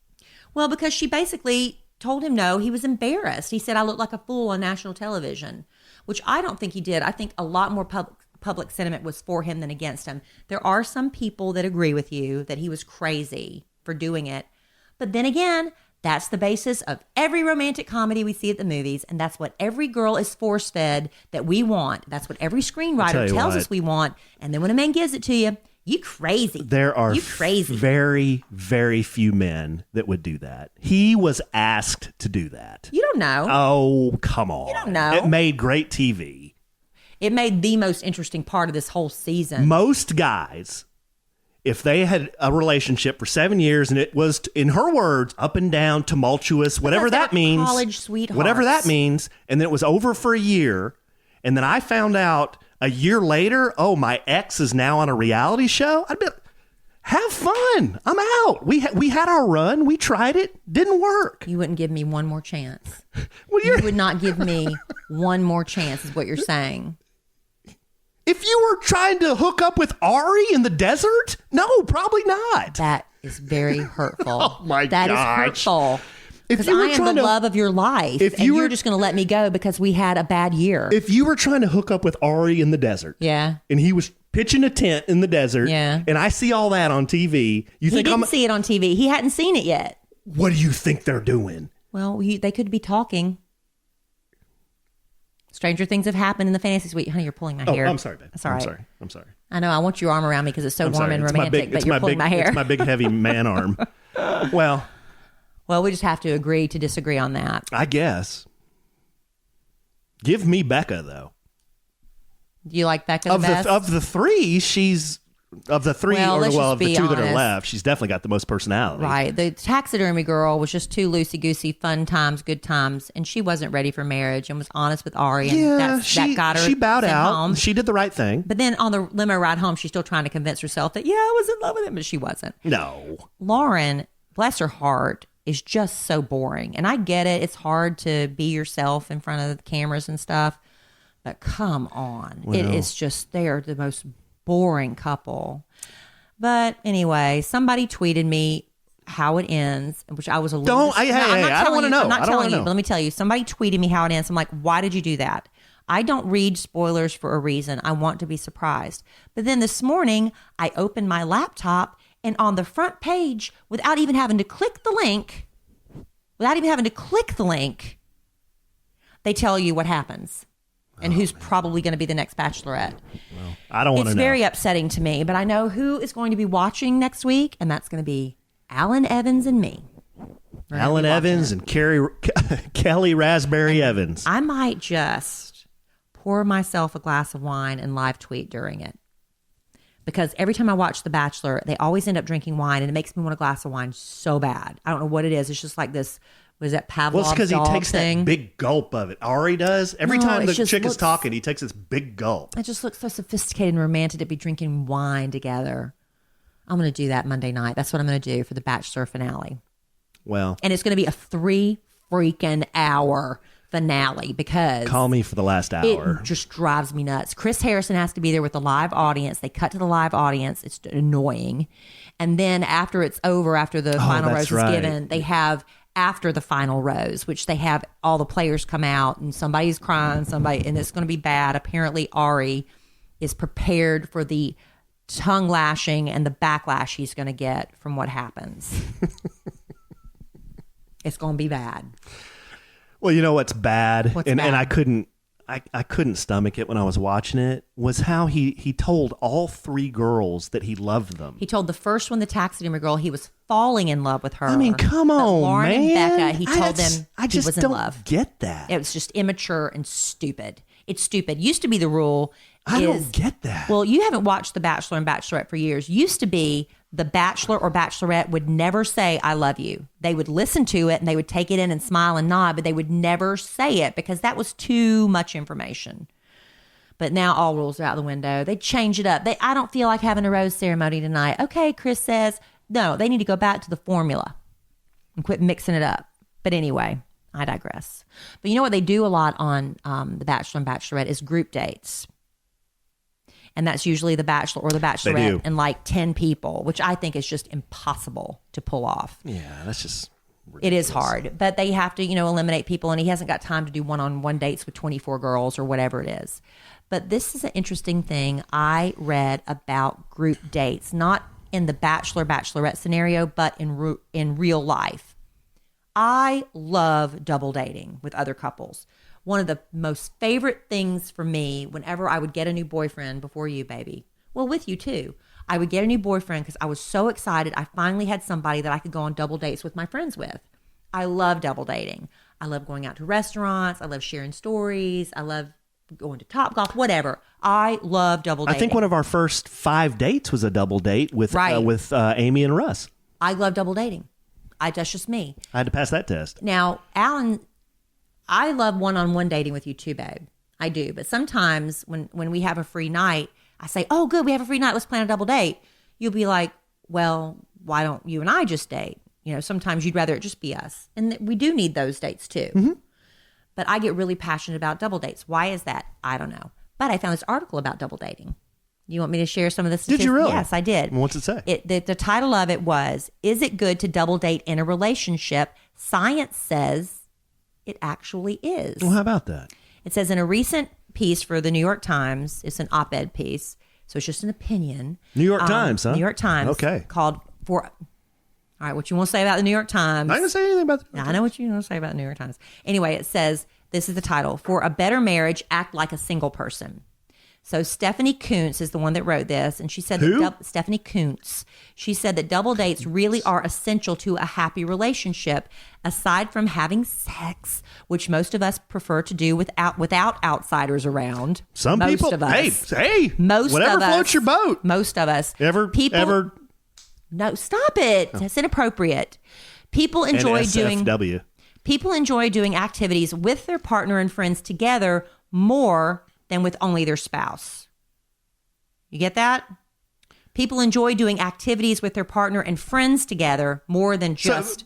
Well, because she basically told him no. He was embarrassed. He said, I look like a fool on national television, which I don't think he did. I think a lot more public sentiment was for him than against him. There are some people that agree with you that he was crazy for doing it. But then again, that's the basis of every romantic comedy we see at the movies, and that's what every girl is force-fed that we want. That's what every screenwriter tells us we want. And then when a man gives it to you, you crazy. There are you crazy. Very, very few men that would do that. He was asked to do that. You don't know. Oh, come on. You don't know. It made great TV. It made the most interesting part of this whole season. Most guys, if they had a relationship for 7 years and it was, in her words, up and down, tumultuous, whatever that means. College sweethearts. Whatever that means. And then it was over for a year. And then I found out a year later, oh, my ex is now on a reality show. I'd be like, have fun. I'm out. We had our run. We tried it. Didn't work. You wouldn't give me one more chance. Well, you would not give me one more chance is what you're saying. If you were trying to hook up with Ari in the desert? No, probably not. That is very hurtful. Oh, my That gosh. is hurtful. Because I am the love of your life, and you're just going to let me go because we had a bad year. If you were trying to hook up with Ari in the desert, yeah, and he was pitching a tent in the desert, yeah, and I see all that on TV, he didn't see it on TV. He hadn't seen it yet. What do you think they're doing? Well, they could be talking. Stranger things have happened in the fantasy suite. Honey, you're pulling my hair. I'm sorry, babe. That's all right. I'm sorry. I know. I want your arm around me because it's so warm and romantic, but you're pulling my hair. It's my big, heavy man arm. Well, we just have to agree to disagree on that. I guess. Give me Becca, though. Do you like Becca the best? Of the three, she's... Of the three, well, of the two honest. that are left, she's definitely got the most personality. Right. The taxidermy girl was just too loosey-goosey, fun times, good times, and she wasn't ready for marriage and was honest with Ari, and that got her she bowed out. home. She did the right thing. But then on the limo ride home, she's still trying to convince herself that, I was in love with him, but she wasn't. No. Lauren, bless her heart, is just so boring. And I get it. It's hard to be yourself in front of the cameras and stuff, but come on. Well, it is just, they are the most boring couple. But anyway, somebody tweeted me how it ends, which I was a little... I don't want to know. I'm not telling you, but let me tell you. Somebody tweeted me how it ends. I'm like, why did you do that? I don't read spoilers for a reason. I want to be surprised. But then this morning, I opened my laptop, and on the front page, without even having to click the link, they tell you what happens. And who's probably going to be the next Bachelorette. Well, I don't want to know. It's very upsetting to me, but I know who is going to be watching next week, and that's going to be Alan Evans and me. Alan Evans and Kellie Raspberry Evans. I might just pour myself a glass of wine and live tweet during it. Because every time I watch The Bachelor, they always end up drinking wine, and it makes me want a glass of wine so bad. I don't know what it is. It's just like this... Was that Pavlov's Well, it's because he takes thing? that big gulp of it. Ari does. Every time the chick is talking, he takes this big gulp. It just looks so sophisticated and romantic to be drinking wine together. I'm going to do that Monday night. That's what I'm going to do for the Bachelor finale. Well. And it's going to be a 3 freaking hour finale because... Call me for the last hour. It just drives me nuts. Chris Harrison has to be there with the live audience. They cut to the live audience. It's annoying. And then after it's over, after the final rose is given, they have... after the final rose, which they have all the players come out and somebody's crying, and it's going to be bad. Apparently Ari is prepared for the tongue lashing and the backlash he's going to get from what happens. It's going to be bad. Well, you know what's bad? What's bad? bad? And I couldn't stomach it when I was watching it, was how he told all three girls that he loved them. He told the first one, the taxidermy girl, he was falling in love with her. I mean, come on, Lauren man. and Becca, he told them he was in love. Get that. It was just immature and stupid. It's stupid. Used to be the rule. I don't get that. Well, you haven't watched The Bachelor and Bachelorette for years. Used to be the Bachelor or Bachelorette would never say, I love you. They would listen to it and they would take it in and smile and nod, but they would never say it because that was too much information. But now all rules are out the window. They change it up. I don't feel like having a rose ceremony tonight. Okay, Chris says. No, they need to go back to the formula and quit mixing it up. But anyway, I digress. But you know what they do a lot on The Bachelor and Bachelorette is group dates. And that's usually the Bachelor or the Bachelorette and like 10 people, which I think is just impossible to pull off. Yeah, that's just ridiculous. It is hard. But they have to, eliminate people. And he hasn't got time to do one-on-one dates with 24 girls or whatever it is. But this is an interesting thing I read about group dates, not in the Bachelor-Bachelorette scenario, but in real life. I love double dating with other couples. One of the most favorite things for me whenever I would get a new boyfriend before you, baby. Well, with you too. I would get a new boyfriend because I was so excited. I finally had somebody that I could go on double dates with my friends with. I love double dating. I love going out to restaurants. I love sharing stories. I love going to Topgolf, whatever. I love double dating. I think one of our first 5 dates was a double date with Amy and Russ. I love double dating. That's just me. I had to pass that test. Now, Alan, I love one-on-one dating with you too, babe. I do. But sometimes when we have a free night, I say, oh, good, we have a free night. Let's plan a double date. You'll be like, well, why don't you and I just date? Sometimes you'd rather it just be us. And we do need those dates too. Mm-hmm. But I get really passionate about double dates. Why is that? I don't know. But I found this article about double dating. You want me to share some of this? Did you really? Yes, I did. What's it say? The title of it was, Is It Good to Double Date in a Relationship? Science says it actually is. Well, how about that? It says in a recent piece for the New York Times, it's an op-ed piece, so it's just an opinion. New York Times, huh? New York Times. Okay. Called for... All right, what you want to say about the New York Times? I didn't say anything about the New York Times. I know what you want to say about the New York Times. Anyway, it says, this is the title, For a Better Marriage, Act Like a Single Person. So Stephanie Kuntz is the one that wrote this, and she said Stephanie Kuntz. She said that double dates really are essential to a happy relationship, aside from having sex, which most of us prefer to do without outsiders around. Some most people, of us, hey, most whatever of us, floats your boat. Most of us, No, stop it. Oh. That's inappropriate. People enjoy doing activities with their partner and friends together more than with only their spouse. You get that? People enjoy doing activities with their partner and friends together more than just...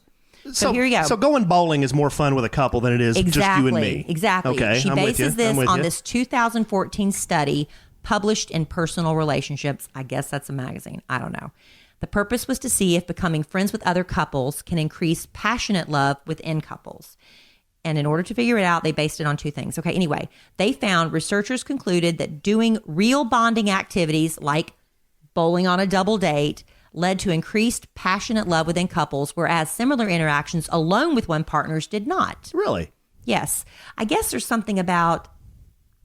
So here you go. So going bowling is more fun with a couple than it is just you and me. Exactly. Okay, She bases this on this 2014 study published in Personal Relationships. I guess that's a magazine. I don't know. The purpose was to see if becoming friends with other couples can increase passionate love within couples. And in order to figure it out, they based it on 2 things. Okay, anyway, they found researchers concluded that doing real bonding activities like bowling on a double date led to increased passionate love within couples, whereas similar interactions alone with one partners did not. Really? Yes. I guess there's something about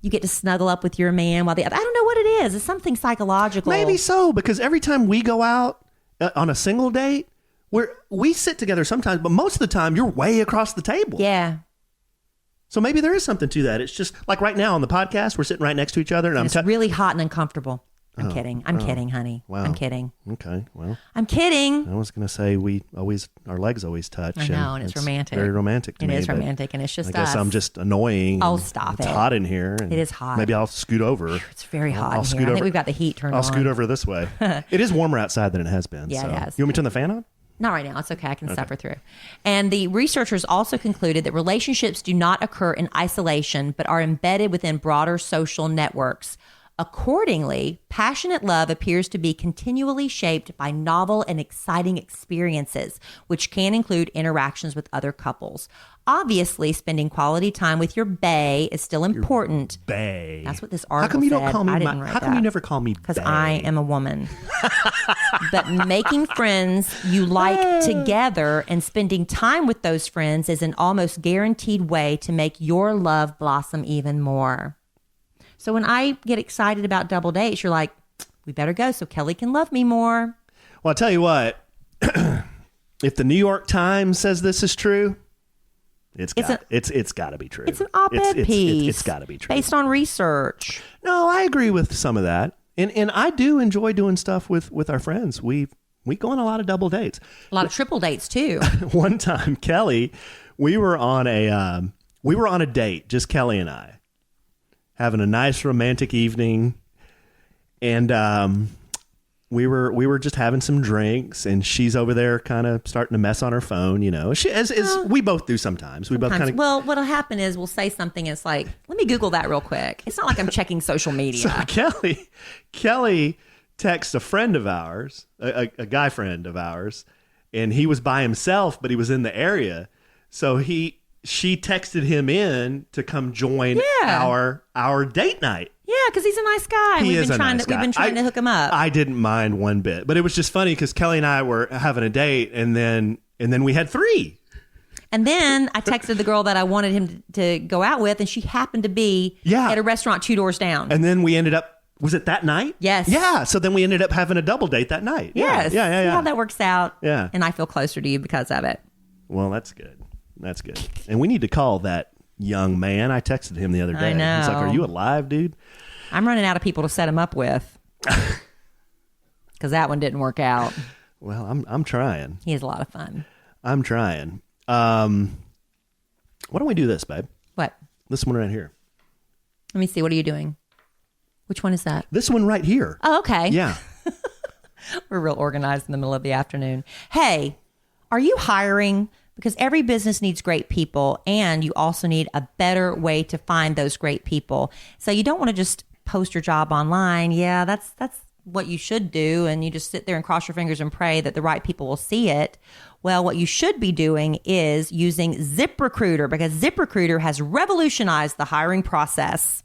you get to snuggle up with your man while the other... I don't know what it is. It's something psychological. Maybe so, because every time we go out on a single date, we sit together sometimes, but most of the time you're way across the table. Yeah. So maybe there is something to that. It's just like right now on the podcast, we're sitting right next to each other. And it's really hot and uncomfortable. I'm kidding. I'm kidding, honey. Wow. I'm kidding. Okay, well. I'm kidding. I was going to say our legs always touch. I know, and it's romantic. Very romantic to me. It is romantic, and it's just I guess I'm just annoying. Oh, stop it. It's hot in here. It is hot. Maybe I'll scoot over. It's very hot in here. I think we've got the heat turned on. I'll scoot over this way. It is warmer outside than it has been. Yeah, so. it has. You want me to turn the fan on? Not right now. It's okay. I can suffer through. And the researchers also concluded that relationships do not occur in isolation, but are embedded within broader social networks. Accordingly, passionate love appears to be continually shaped by novel and exciting experiences, which can include interactions with other couples. Obviously, spending quality time with your bae is still important. Bae. That's what this article How come you said. don't call me? How come you never call me? Because I am a woman. But making friends you like together and spending time with those friends is an almost guaranteed way to make your love blossom even more. So when I get excited about double dates, you're like, we better go so Kelly can love me more. Well, I'll tell you what. If the New York Times says this is true, it's got to be true. It's an op-ed piece. It's got to be true. Based on research. No, I agree with some of that. And I do enjoy doing stuff with our friends. We go on a lot of double dates. A lot of triple dates too. One time, Kelly, we were on a date, just Kelly and I. having a nice romantic evening. And we were just having some drinks, and she's over there kind of starting to mess on her phone, you know. She as we both do sometimes. We both kind of. Well, what'll happen is we'll say something, and it's like, let me Google that real quick. It's not like I'm checking social media. So Kelly texts a friend of ours, a guy friend of ours, and he was by himself, but he was in the area. So she texted him in to come join our date night. Yeah, because he's a nice guy. We've been trying to hook him up. I didn't mind one bit, but it was just funny because Kelly and I were having a date, and then we had 3. And then I texted the girl that I wanted him to go out with, and she happened to be at a restaurant 2 doors down. And then we ended up, was it that night? Yes. Yeah. So then we ended up having a double date that night. Yes. Yeah. See how that works out. Yeah. And I feel closer to you because of it. Well, that's good. That's good. And we need to call that young man. I texted him the other day. I know. He's like, "Are you alive, dude?" I'm running out of people to set him up with because that one didn't work out. Well, I'm trying. He has a lot of fun. I'm trying. Why don't we do this, babe? What? This one right here. Let me see. What are you doing? Which one is that? This one right here. Oh, okay. Yeah. We're real organized in the middle of the afternoon. Hey, are you hiring? Because every business needs great people, and you also need a better way to find those great people. So you don't want to just post your job online. Yeah, that's what you should do, and you just sit there and cross your fingers and pray that the right people will see it. Well, what you should be doing is using ZipRecruiter, because ZipRecruiter has revolutionized the hiring process.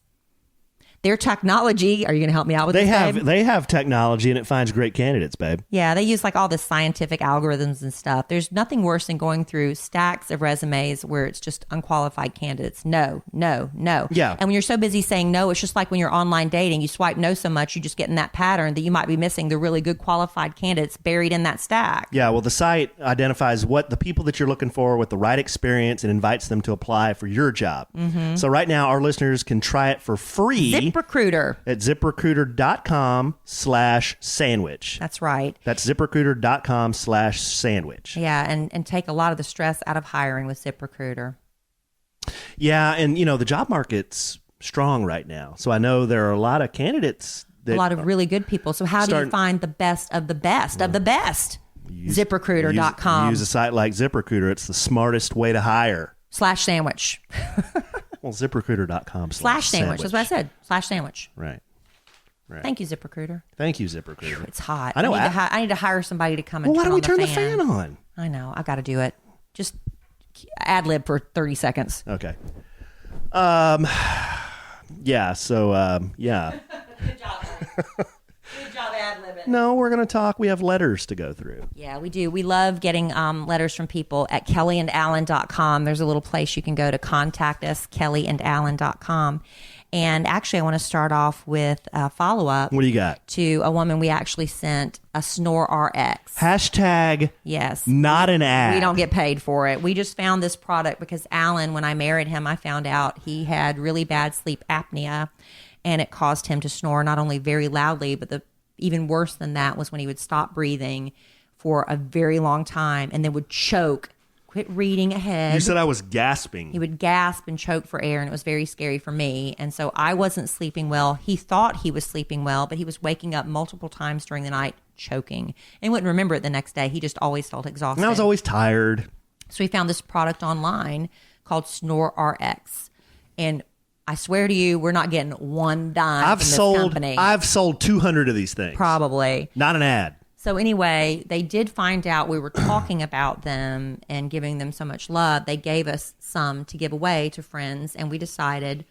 Their technology, are you going to help me out with this, babe? They have technology, and it finds great candidates, babe. Yeah, they use like all the scientific algorithms and stuff. There's nothing worse than going through stacks of resumes where it's just unqualified candidates. No. Yeah. And when you're so busy saying no, it's just like when you're online dating, you swipe no so much, you just get in that pattern that you might be missing the really good qualified candidates buried in that stack. Yeah, well, the site identifies what the people that you're looking for with the right experience and invites them to apply for your job. Mm-hmm. So right now, our listeners can try it for free. ZipRecruiter. At ZipRecruiter.com/sandwich. That's right. That's ZipRecruiter.com/sandwich. Yeah, and take a lot of the stress out of hiring with ZipRecruiter. Yeah, and the job market's strong right now. So I know there are a lot of candidates that a lot of really good people. So how do you find the best of the best of the best? ZipRecruiter.com. Use a site like ZipRecruiter. It's the smartest way to hire. /sandwich. Well, ZipRecruiter.com /sandwich. That's what I said. /sandwich. Right. Thank you, ZipRecruiter. Thank you, ZipRecruiter. It's hot. I know. I need to hire somebody to come and why turn don't we on turn the fan on? I know. I've got to do it. Just ad lib for 30 seconds. Okay. Yeah. So, yeah. Good job. Good job ad-libbing. No, we're going to talk. We have letters to go through. Yeah, we do. We love getting letters from people at kellyandalan.com. There's a little place you can go to contact us, kellyandalan.com. And actually, I want to start off with a follow-up. What do you got? To a woman we actually sent a Snore RX. Hashtag yes. Not an ad. We don't get paid for it. We just found this product because Alan, when I married him, I found out he had really bad sleep apnea. And it caused him to snore not only very loudly, but even worse than that was when he would stop breathing for a very long time and then would choke, quit reading ahead. You said I was gasping. He would gasp and choke for air, and it was very scary for me. And so I wasn't sleeping well. He thought he was sleeping well, but he was waking up multiple times during the night choking. And he wouldn't remember it the next day. He just always felt exhausted. And I was always tired. So we found this product online called Snore RX. And I swear to you, we're not getting one dime from this company. I've sold 200 of these things. Probably. Not an ad. So anyway, they did find out we were talking about them and giving them so much love. They gave us some to give away to friends, and we decided,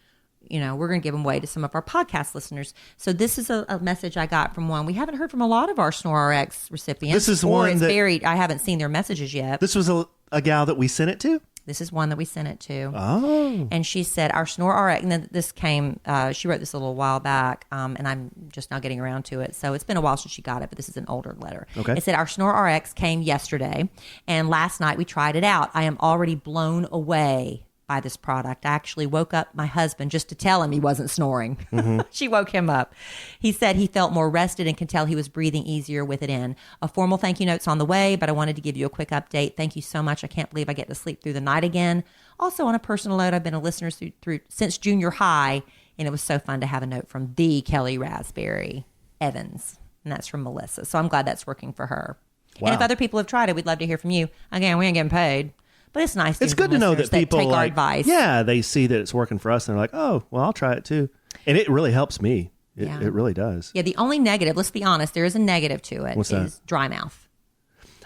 we're going to give them away to some of our podcast listeners. So this is a message I got from one. We haven't heard from a lot of our Snore RX recipients. This is one that buried. I haven't seen their messages yet. This was a gal that we sent it to? This is one that we sent it to. Oh. And she said, our Snore RX, and then this came, she wrote this a little while back, and I'm just now getting around to it. So it's been a while since she got it, but this is an older letter. Okay. It said, our Snore RX came yesterday, and last night we tried it out. I am already blown away by this product. I actually woke up my husband just to tell him he wasn't snoring. Mm-hmm. She woke him up. He said he felt more rested and could tell he was breathing easier with it in. A formal thank you note's on the way, but I wanted to give you a quick update. Thank you so much. I can't believe I get to sleep through the night again. Also, on a personal note, I've been a listener through since junior high, And it was so fun to have a note from the Kellie Raspberry Evans. And that's from Melissa. So I'm glad that's working for her. Wow. And if other people have tried it, we'd love to hear from you. Again, we ain't getting paid. But it's nice. It's good to know that people take our like, advice. Yeah, they see that it's working for us and they're like, oh, well, I'll try it too. And it really helps me. It really does. Yeah, the only negative, let's be honest, there is a negative to it. What's is that? dry mouth.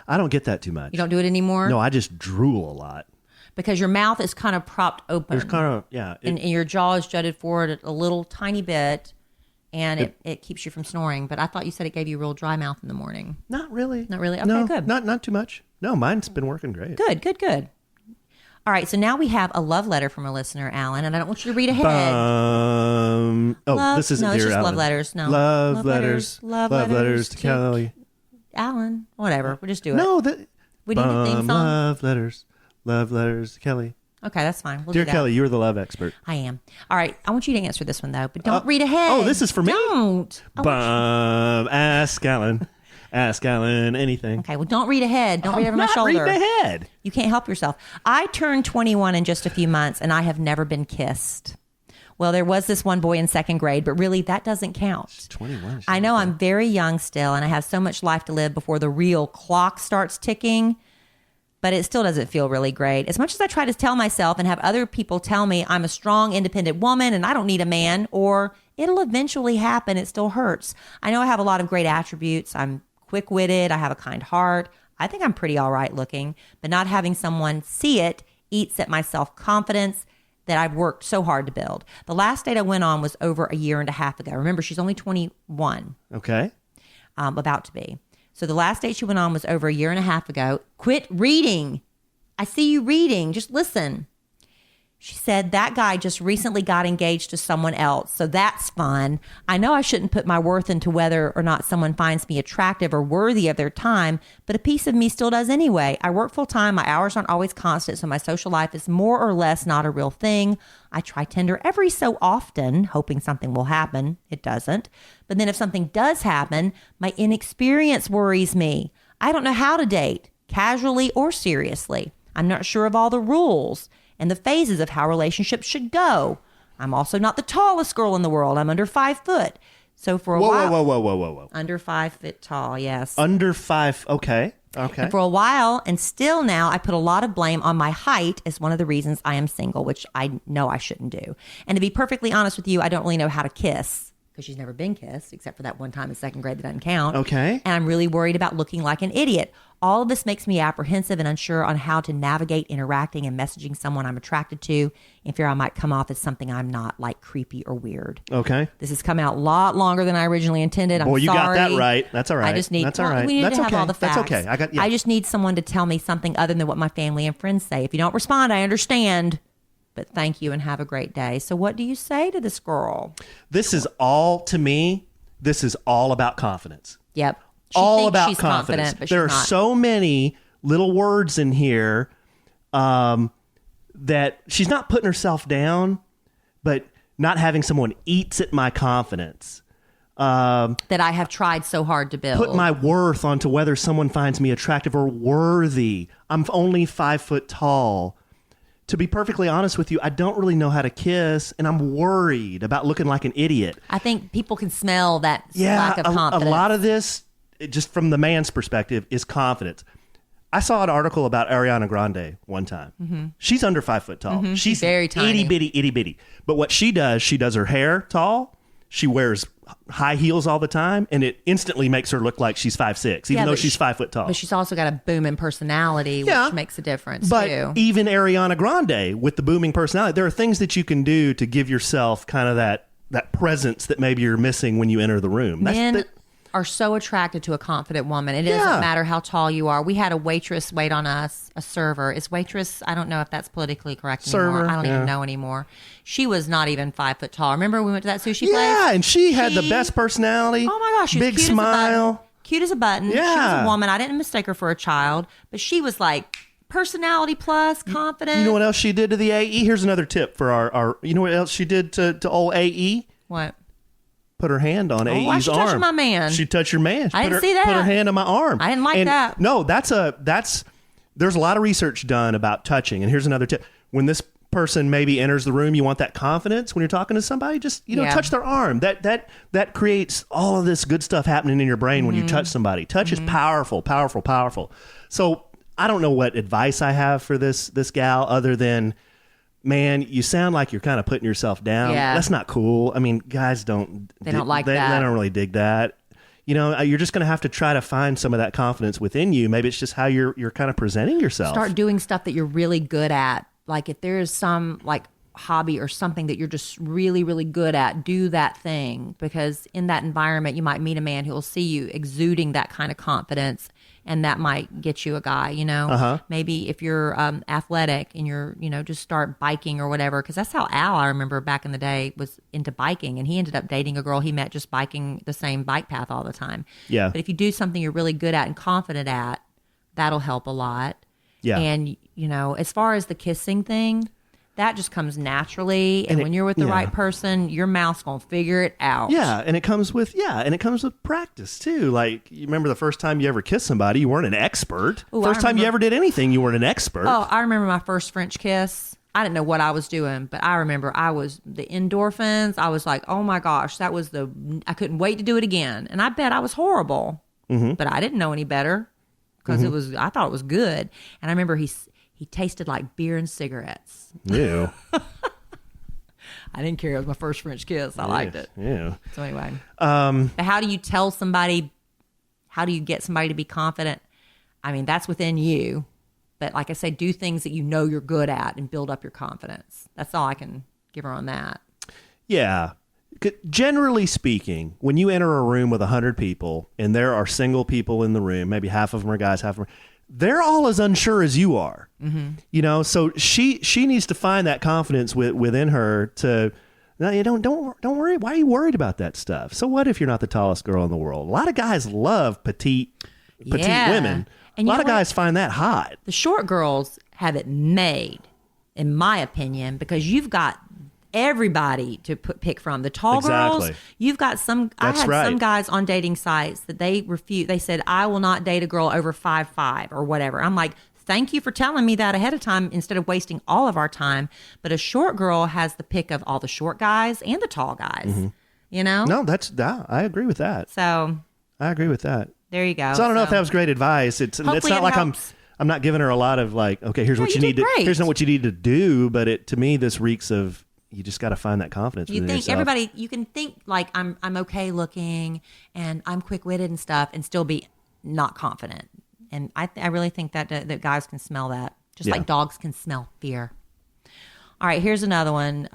I don't get that too much. You don't do it anymore? No, I just drool a lot. Because your mouth is kind of propped open. There's kind of, yeah. And your jaw is jutted forward a little tiny bit, and it keeps you from snoring. But I thought you said it gave you real dry mouth in the morning. Not really. Not really? Okay, no, good. Not too much. No, mine's been working great. Good. All right, so now we have a love letter from a listener, Alan, and I don't want you to read ahead. This isn't no, it's dear just Alan. love letters. No, Love letters to Kellie. Alan, whatever. We'll just do it. No, We need a theme song. Love letters to Kellie. Okay, that's fine. We'll Dear do that. Kellie, you're the love expert. I am. All right, I want you to answer this one though, but don't read ahead. Oh, this is for me? Don't. Ask Alan. Ask Alan anything. Okay, well, don't read ahead. Don't read over my Not shoulder. reading ahead. You can't help yourself. I turned 21 in just a few months, and I have never been kissed. Well, there was this one boy in second grade, but really, that doesn't count. She's 21. I know I'm very young still, and I have so much life to live before the real clock starts ticking, but it still doesn't feel really great. As much as I try to tell myself and have other people tell me I'm a strong, independent woman and I don't need a man, or it'll eventually happen, it still hurts. I know I have a lot of great attributes. I'm quick-witted. I have a kind heart. I think I'm pretty all right looking, but not having someone see it eats at my self-confidence that I've worked so hard to build. The last date I went on was over a year and a half ago. Remember, she's only 21. Okay. About to be. So the last date she went on was over a year and a half ago. Quit reading. I see you reading. Just listen. She said, that guy just recently got engaged to someone else, so that's fun. I know I shouldn't put my worth into whether or not someone finds me attractive or worthy of their time, but a piece of me still does anyway. I work full time. My hours aren't always constant, so my social life is more or less not a real thing. I try Tinder every so often, hoping something will happen. It doesn't. But then if something does happen, my inexperience worries me. I don't know how to date, casually or seriously. I'm not sure of all the rules and the phases of how relationships should go. I'm also not the tallest girl in the world. I'm under 5 foot. So for a while... Whoa. Under 5 foot tall, yes. Under 5, okay. And for a while, and still now, I put a lot of blame on my height as one of the reasons I am single, which I know I shouldn't do. And to be perfectly honest with you, I don't really know how to kiss, because she's never been kissed, except for that one time in second grade that doesn't count. Okay. And I'm really worried about looking like an idiot. All of this makes me apprehensive and unsure on how to navigate interacting and messaging someone I'm attracted to, in fear I might come off as something I'm not, like creepy or weird. Okay. This has come out a lot longer than I originally intended. I'm Well, you sorry. got that right. That's all right. I just need. That's all right. We need That's to have okay. all the facts. That's okay. I just need someone to tell me something other than what my family and friends say. If you don't respond, I understand. But thank you and have a great day. So what do you say to this girl? This is all, to me, this is all about confidence. Yep. She all thinks about she's confidence. confident, but There she's are not. so many little words in here that she's not putting herself down, but not having someone eats at my confidence. That I have tried so hard to build. Put my worth onto whether someone finds me attractive or worthy. I'm only 5 foot tall. To be perfectly honest with you, I don't really know how to kiss, and I'm worried about looking like an idiot. I think people can smell that lack of confidence. A lot of this, just from the man's perspective, is confidence. I saw an article about Ariana Grande one time. Mm-hmm. She's under 5 foot tall. She's very tiny. itty bitty. But what she does her hair tall. She wears high heels all the time, and it instantly makes her look like she's 5'6", even though she's 5 foot tall. But she's also got a booming personality, which makes a difference but too. Even Ariana Grande with the booming personality, there are things that you can do to give yourself kind of that presence that maybe you're missing when you enter the room. Men are so attracted to a confident woman. It doesn't matter how tall you are. We had a waitress wait on us, a server. Is waitress, I don't know if that's politically correct anymore. Server, I don't even know anymore. She was not even 5 foot tall. Remember we went to that sushi place? Yeah, and she had the best personality. Oh my gosh, she was big cute smile. Cute as a button. She was Yeah. a woman. I didn't mistake her for a child, but she was like personality plus, confident. You know what else she did to the AE? Here's another tip for our you know what else she did to old AE? What? Put her hand on AE's why she arm. touching my man? She touched your man. I didn't see that. Put her hand on my arm. I didn't like that. No, there's a lot of research done about touching. And here's another tip. When this person maybe enters the room, you want that confidence when you're talking to somebody, just, touch their arm. That creates all of this good stuff happening in your brain when you touch somebody. Touch is powerful, powerful, powerful. So I don't know what advice I have for this gal other than, man, you sound like you're kind of putting yourself down. Yeah. That's not cool. I mean, guys don't like that. They don't really dig that. You're just going to have to try to find some of that confidence within you. Maybe it's just how you're kind of presenting yourself. Start doing stuff that you're really good at. Like if there is some like hobby or something that you're just really, really good at, do that thing, because in that environment, you might meet a man who will see you exuding that kind of confidence, and that might get you a guy, Maybe if you're athletic and you're, just start biking or whatever, because that's how Al, I remember back in the day, was into biking, and he ended up dating a girl he met just biking the same bike path all the time. Yeah. But if you do something you're really good at and confident at, that'll help a lot. Yeah. And, as far as the kissing thing, that just comes naturally. And when you're with the right person, your mouth's going to figure it out. Yeah. And it comes with practice too. Like, you remember the first time you ever kissed somebody, you weren't an expert. Ooh, first time you ever did anything, you weren't an expert. Oh, I remember my first French kiss. I didn't know what I was doing, but I remember the endorphins. I was like, oh my gosh, I couldn't wait to do it again. And I bet I was horrible, but I didn't know any better because I thought it was good. And I remember he tasted like beer and cigarettes. Ew. I didn't care. It was my first French kiss. I liked it. Yeah. So anyway, but how do you tell somebody? How do you get somebody to be confident? I mean, that's within you. But like I say, do things that you're good at and build up your confidence. That's all I can give her on that. Yeah. Generally speaking, when you enter a room with 100 people and there are single people in the room, maybe half of them are guys, half of them they're all as unsure as you are. So she needs to find that confidence within her to, don't worry. Why are you worried about that stuff? So what if you're not the tallest girl in the world? A lot of guys love petite women. And a lot of guys find that hot. The short girls have it made, in my opinion, because you've got everybody to pick from. The tall girls, you've got some. That's I had right. some guys on dating sites that they refuse. They said, I will not date a girl over 5'5" or whatever. I'm like, thank you for telling me that ahead of time instead of wasting all of our time. But a short girl has the pick of all the short guys and the tall guys. No, I agree with that. So I agree with that. There you go. So I don't know if that was great advice. It's not like I'm not giving her a lot of like, okay, here's what you need to, here's what you need to do. But to me, this reeks of, you just got to find that confidence. You think yourself. everybody, you can think like I'm okay looking and I'm quick witted and stuff, and still be not confident. And I really think that guys can smell that, just like dogs can smell fear. All right, here's another one.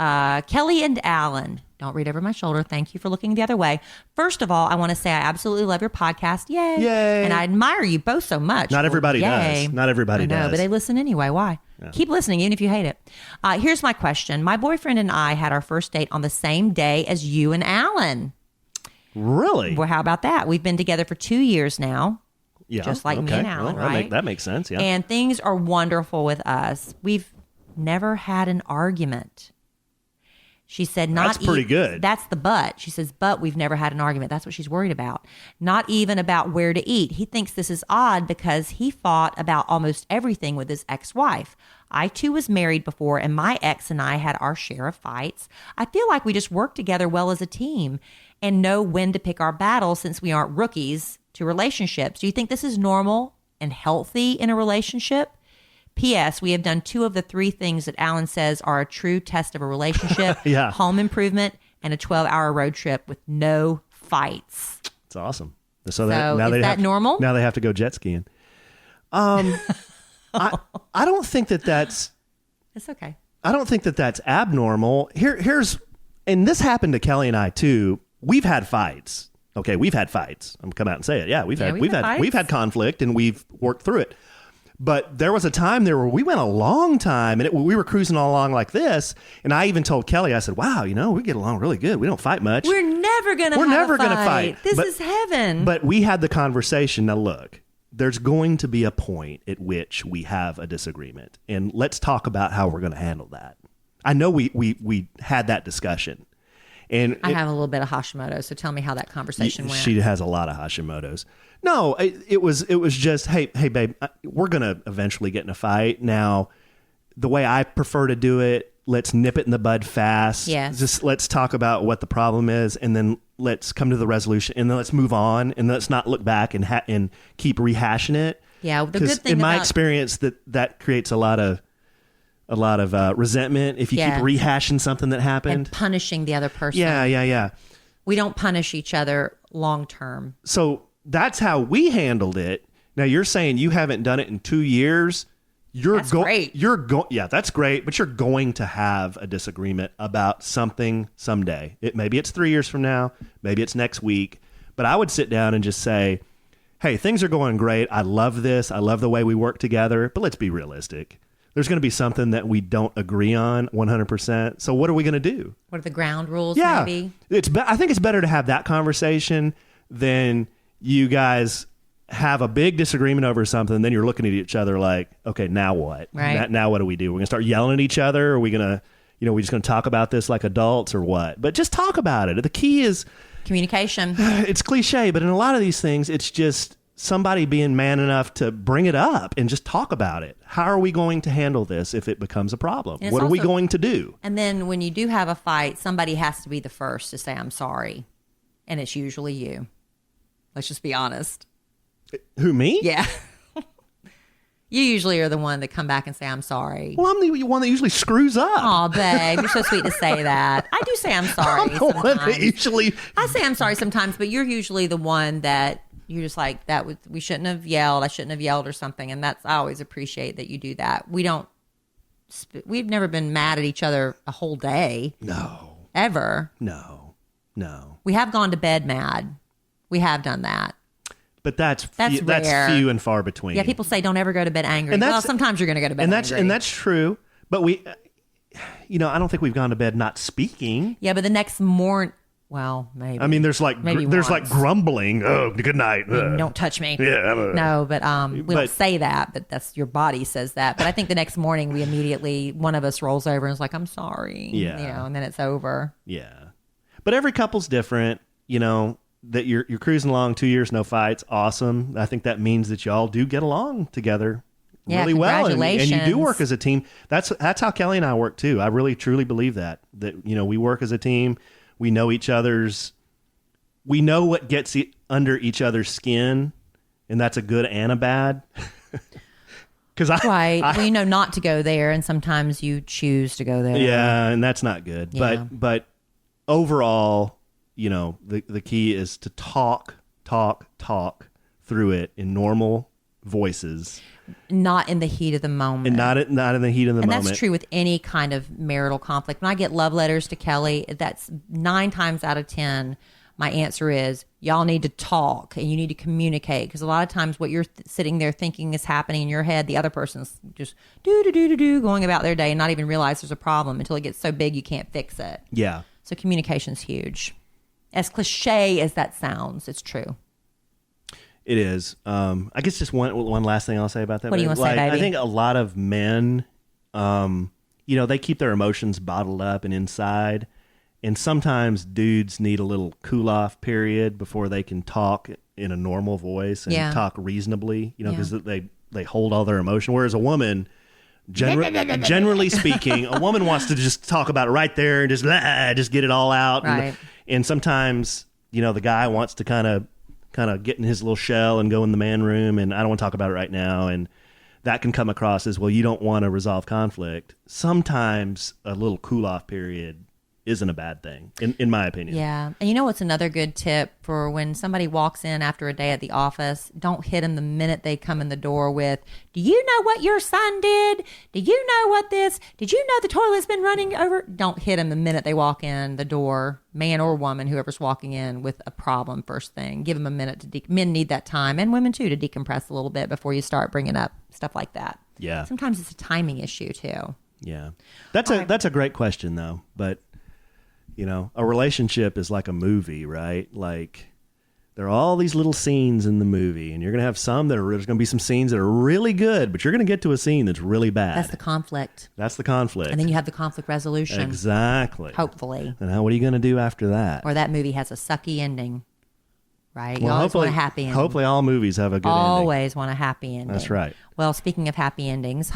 Kellie and Alan. Don't read over my shoulder. Thank you for looking the other way. First of all, I want to say I absolutely love your podcast. Yay. Yay. And I admire you both so much. Not everybody does. Not everybody does. But they listen anyway. Why? Yeah. Keep listening, even if you hate it. Here's my question. My boyfriend and I had our first date on the same day as you and Alan. Really? Well, how about that? We've been together for 2 years now. Yeah. Just like me and Alan, right? That makes sense, yeah. And things are wonderful with us. We've never had an argument. She said, that's pretty good. That's the but. She says, but we've never had an argument. That's what she's worried about. Not even about where to eat. He thinks this is odd because he fought about almost everything with his ex-wife. I too was married before, and my ex and I had our share of fights. I feel like we just work together well as a team and know when to pick our battles since we aren't rookies to relationships. Do you think this is normal and healthy in a relationship? P.S. We have done 2 of the 3 things that Alan says are a true test of a relationship. Yeah. Home improvement and a 12-hour road trip with no fights. It's awesome. So is that normal? Now they have to go jet skiing. I don't think that's... It's okay. I don't think that's abnormal. Here's... And this happened to Kellie and I, too. We've had fights. Okay, we've had fights. I'm come out and say it. Yeah, we've had conflict, and we've worked through it. But there was a time there where we went a long time, and we were cruising along like this. And I even told Kellie, I said, wow, we get along really good. We don't fight much. We're never going to fight. This is heaven. But we had the conversation. Now, look, there's going to be a point at which we have a disagreement. And let's talk about how we're going to handle that. I know we had that discussion. And I have a little bit of Hashimoto, so tell me how that conversation went. She has a lot of Hashimoto's. No, it was just, hey, babe, we're going to eventually get in a fight. Now, the way I prefer to do it. Let's nip it in the bud fast. Yes. Just let's talk about what the problem is, and then let's come to the resolution, and then let's move on, and let's not look back and keep rehashing it. Yeah, the good thing in my about- experience, that creates a lot of resentment if you keep rehashing something that happened and punishing the other person. Yeah. We don't punish each other long term. So that's how we handled it. Now you're saying you haven't done it in 2 years. That's great. Yeah, that's great. But you're going to have a disagreement about something someday. Maybe it's 3 years from now. Maybe it's next week. But I would sit down and just say, hey, things are going great. I love this. I love the way we work together. But let's be realistic. There's going to be something that we don't agree on 100%. So what are we going to do? What are the ground rules, Yeah. maybe? I think it's better to have that conversation than you guys have a big disagreement over something. Then you're looking at each other like, okay, now what? Right. Now what do we do? We're going to start yelling at each other? Are we going to, we just going to talk about this like adults or what? But just talk about it. The key is Communication. it's cliche, but in a lot of these things, it's just somebody being man enough to bring it up and just talk about it. How are we going to handle this if it becomes a problem? What are we going to do? And then when you do have a fight, somebody has to be the first to say, I'm sorry. And it's usually you. Let's just be honest. Who, me? Yeah. You usually are the one that come back and say, I'm sorry. Well, I'm the one that usually screws up. Oh, babe, you're so sweet to say that. I do say I'm sorry I'm the one that sometimes. usually... I say I'm sorry sometimes, but you're usually the one that you're just like, we shouldn't have yelled. I shouldn't have yelled or something. And I always appreciate that you do that. We've never been mad at each other a whole day. No. Ever. No. We have gone to bed mad. We have done that. But that's rare. That's few and far between. Yeah, people say don't ever go to bed angry. And Well, sometimes you're going to go to bed angry. And that's true. But we, I don't think we've gone to bed not speaking. Yeah, but the next morning, well, maybe. I mean, there's like grumbling. Oh, good night. Don't touch me. Yeah. No, but we don't say that, but that's your body says that. But I think the next morning we immediately, one of us rolls over and is like, I'm sorry. Yeah. And then it's over. Yeah. But every couple's different, that you're cruising along 2 years, no fights. Awesome. I think that means that y'all do get along together really well. And you do work as a team. That's how Kellie and I work too. I really, truly believe that we work as a team. We know we know what gets under each other's skin, and that's a good and a bad. We know not to go there, and sometimes you choose to go there. Yeah, and that's not good. Yeah. But overall, the key is to talk through it in normal voices. Not in the heat of the moment. And not in the heat of the moment. And that's true with any kind of marital conflict. When I get love letters to Kellie, that's 9 times out of 10, my answer is, y'all need to talk and you need to communicate. Because a lot of times what you're sitting there thinking is happening in your head, the other person's just do going about their day and not even realize there's a problem until it gets so big you can't fix it. Yeah. So communication's huge. As cliche as that sounds, it's true. It is. I guess just one last thing I'll say about that. What do you want to say, baby? I think a lot of men, they keep their emotions bottled up and inside. And sometimes dudes need a little cool-off period before they can talk in a normal voice and talk reasonly, because they hold all their emotion. Whereas a woman, generally speaking, a woman wants to just talk about it right there and just get it all out. Right. And sometimes, the guy wants to kind of get in his little shell and go in the man room, and I don't want to talk about it right now. And that can come across as, well, you don't want to resolve conflict. Sometimes a little cool-off period isn't a bad thing, in my opinion. Yeah. And what's another good tip for when somebody walks in after a day at the office? Don't hit them the minute they come in the door with, do you know what your son did? Do you know what this? Did you know the toilet's been running over? Don't hit them the minute they walk in the door, man or woman, whoever's walking in with a problem first thing. Give them a minute men need that time, and women too, to decompress a little bit before you start bringing up stuff like that. Yeah. Sometimes it's a timing issue too. Yeah. That's a great question though. But a relationship is like a movie, right? Like there are all these little scenes in the movie, and you're going to have there's going to be some scenes that are really good, but you're going to get to a scene that's really bad. That's the conflict. And then you have the conflict resolution. Exactly. Hopefully. And what are you going to do after that? Or that movie has a sucky ending. right? You always want a happy ending. Hopefully all movies have a good ending. Always want a happy ending. That's right. Well, speaking of happy endings,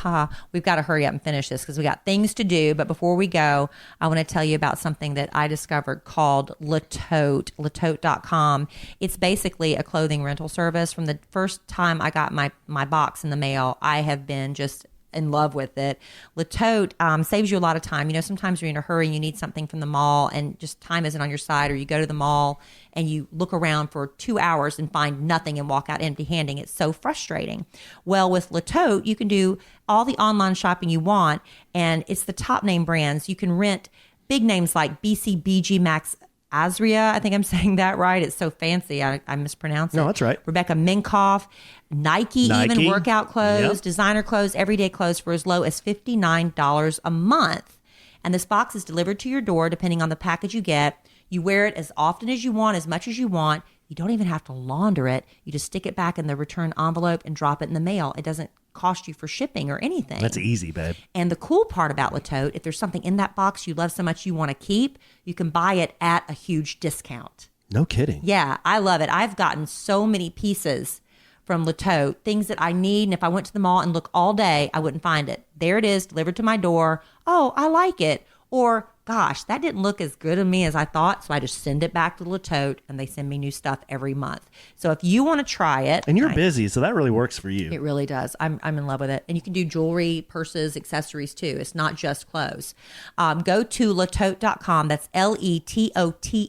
we've got to hurry up and finish this because we got things to do. But before we go, I want to tell you about something that I discovered called Latote, latote.com. It's basically a clothing rental service. From the first time I got my box in the mail, I have been just in love with it. Latote saves you a lot of time. You know, sometimes you're in a hurry and you need something from the mall and just time isn't on your side, or you go to the mall and you look around for 2 hours and find nothing and walk out empty-handed. It's so frustrating. Well, with Latote, you can do all the online shopping you want, and it's the top name brands. You can rent big names like BCBG Max Azria. I think I'm saying that right. It's so fancy. I mispronounce it. No, that's right. Rebecca Minkoff, Nike, even workout clothes, designer clothes, everyday clothes for as low as $59 a month. And this box is delivered to your door depending on the package you get. You wear it as often as you want, as much as you want. You don't even have to launder it. You just stick it back in the return envelope and drop it in the mail. It doesn't cost you for shipping or anything. That's easy, babe. And the cool part about Latote, if there's something in that box you love so much you want to keep, you can buy it at a huge discount. No kidding. Yeah, I love it. I've gotten so many pieces from Latote, things that I need, and if I went to the mall and looked all day, I wouldn't find it. There it is, delivered to my door. Oh, I like it. Or, gosh, that didn't look as good on me as I thought, so I just send it back to Latote, and they send me new stuff every month. So if you want to try it. And you're busy, so that really works for you. It really does. I'm in love with it. And you can do jewelry, purses, accessories too. It's not just clothes. Go to latote.com. That's LETOTE.com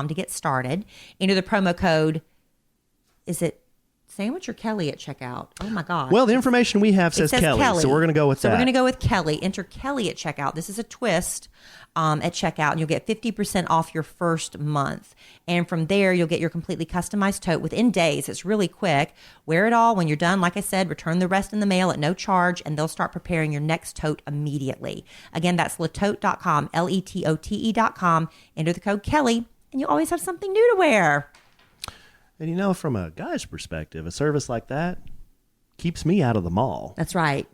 to get started. Enter the promo code, is it Sandwich or Kellie at checkout? Oh my God. Well, the information we have says Kellie, so we're going to go with that. So we're going to go with Kellie. Enter Kellie at checkout. This is a twist at checkout, and you'll get 50% off your first month. And from there, you'll get your completely customized tote within days. It's really quick. Wear it all. When you're done, like I said, return the rest in the mail at no charge, and they'll start preparing your next tote immediately. Again, that's latote.com, LETOTE.com. Enter the code Kellie, and you always have something new to wear. And you know, from a guy's perspective, a service like that keeps me out of the mall. That's right.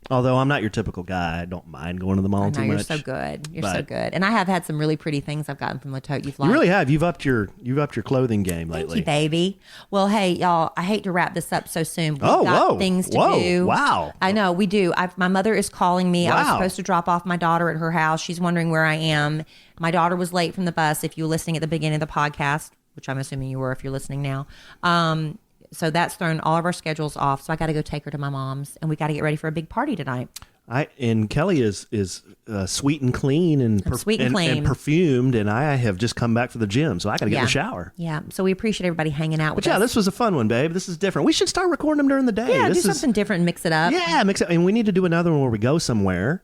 Although I'm not your typical guy. I don't mind going to the mall too much. You're so good. You're so good. And I have had some really pretty things I've gotten from Latote. You really have. You've upped your clothing game lately. Thank you, baby. Well, hey, y'all, I hate to wrap this up so soon. We've got things to do. Wow. I know, we do. My mother is calling me. Wow. I was supposed to drop off my daughter at her house. She's wondering where I am. My daughter was late from the bus. If you were listening at the beginning of the podcast, which I'm assuming you were if you're listening now. So that's thrown all of our schedules off. So I got to go take her to my mom's, and we got to get ready for a big party tonight. And Kellie is sweet and clean and perfumed, and I have just come back from the gym, so I got to get in the shower. Yeah. So we appreciate everybody hanging out with us. But this was a fun one, babe. This is different. We should start recording them during the day. Yeah, do something different and mix it up. Yeah, mix it. And we need to do another one where we go somewhere,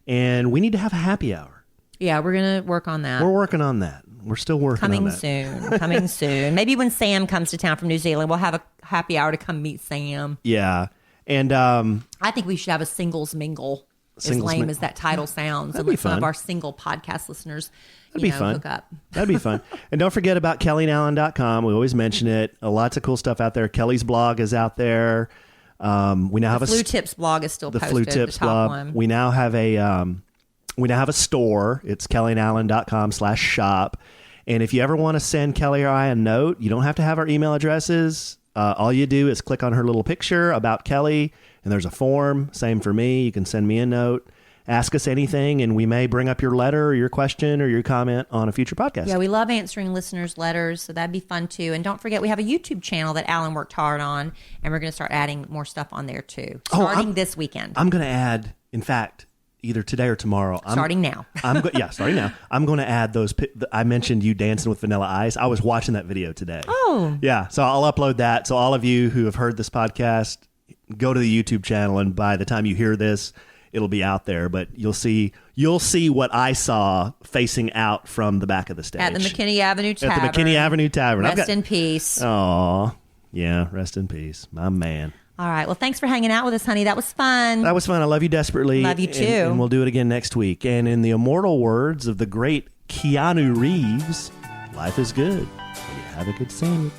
and we need to have a happy hour. Yeah, we're gonna work on that. We're working on that. We're still working on that. Coming soon. Maybe when Sam comes to town from New Zealand, we'll have a happy hour to come meet Sam. Yeah. And I think we should have a singles mingle. As lame as that title sounds. That'd be fun. Some of our single podcast listeners, That'd be fun. hook up. That'd be fun. And don't forget about KellieandAlan.com. We always mention it. Lots of cool stuff out there. Kellie's blog is out there. We now have the Flu Tips blog is still posted. The Flu Tips blog. One. We now have a store. It's KellieandAlan.com/shop. And if you ever want to send Kellie or I a note, you don't have to have our email addresses. All you do is click on her little picture about Kellie, and there's a form. Same for me. You can send me a note. Ask us anything, and we may bring up your letter or your question or your comment on a future podcast. Yeah, we love answering listeners' letters, so that'd be fun too. And don't forget, we have a YouTube channel that Alan worked hard on, and we're going to start adding more stuff on there too, starting this weekend. I'm going to add, in fact, either today or tomorrow. Starting now. Starting now. I'm going to add those. I mentioned you dancing with Vanilla Ice. I was watching that video today. Oh. Yeah. So I'll upload that. So all of you who have heard this podcast, go to the YouTube channel, and by the time you hear this, it'll be out there. But you'll see what I saw facing out from the back of the stage. At the McKinney Avenue Tavern. At the McKinney Avenue Tavern. Rest in peace. Aw. Yeah, rest in peace. My man. All right. Well, thanks for hanging out with us, honey. That was fun. That was fun. I love you desperately. Love you too. And we'll do it again next week. And in the immortal words of the great Keanu Reeves, life is good when you have a good sandwich.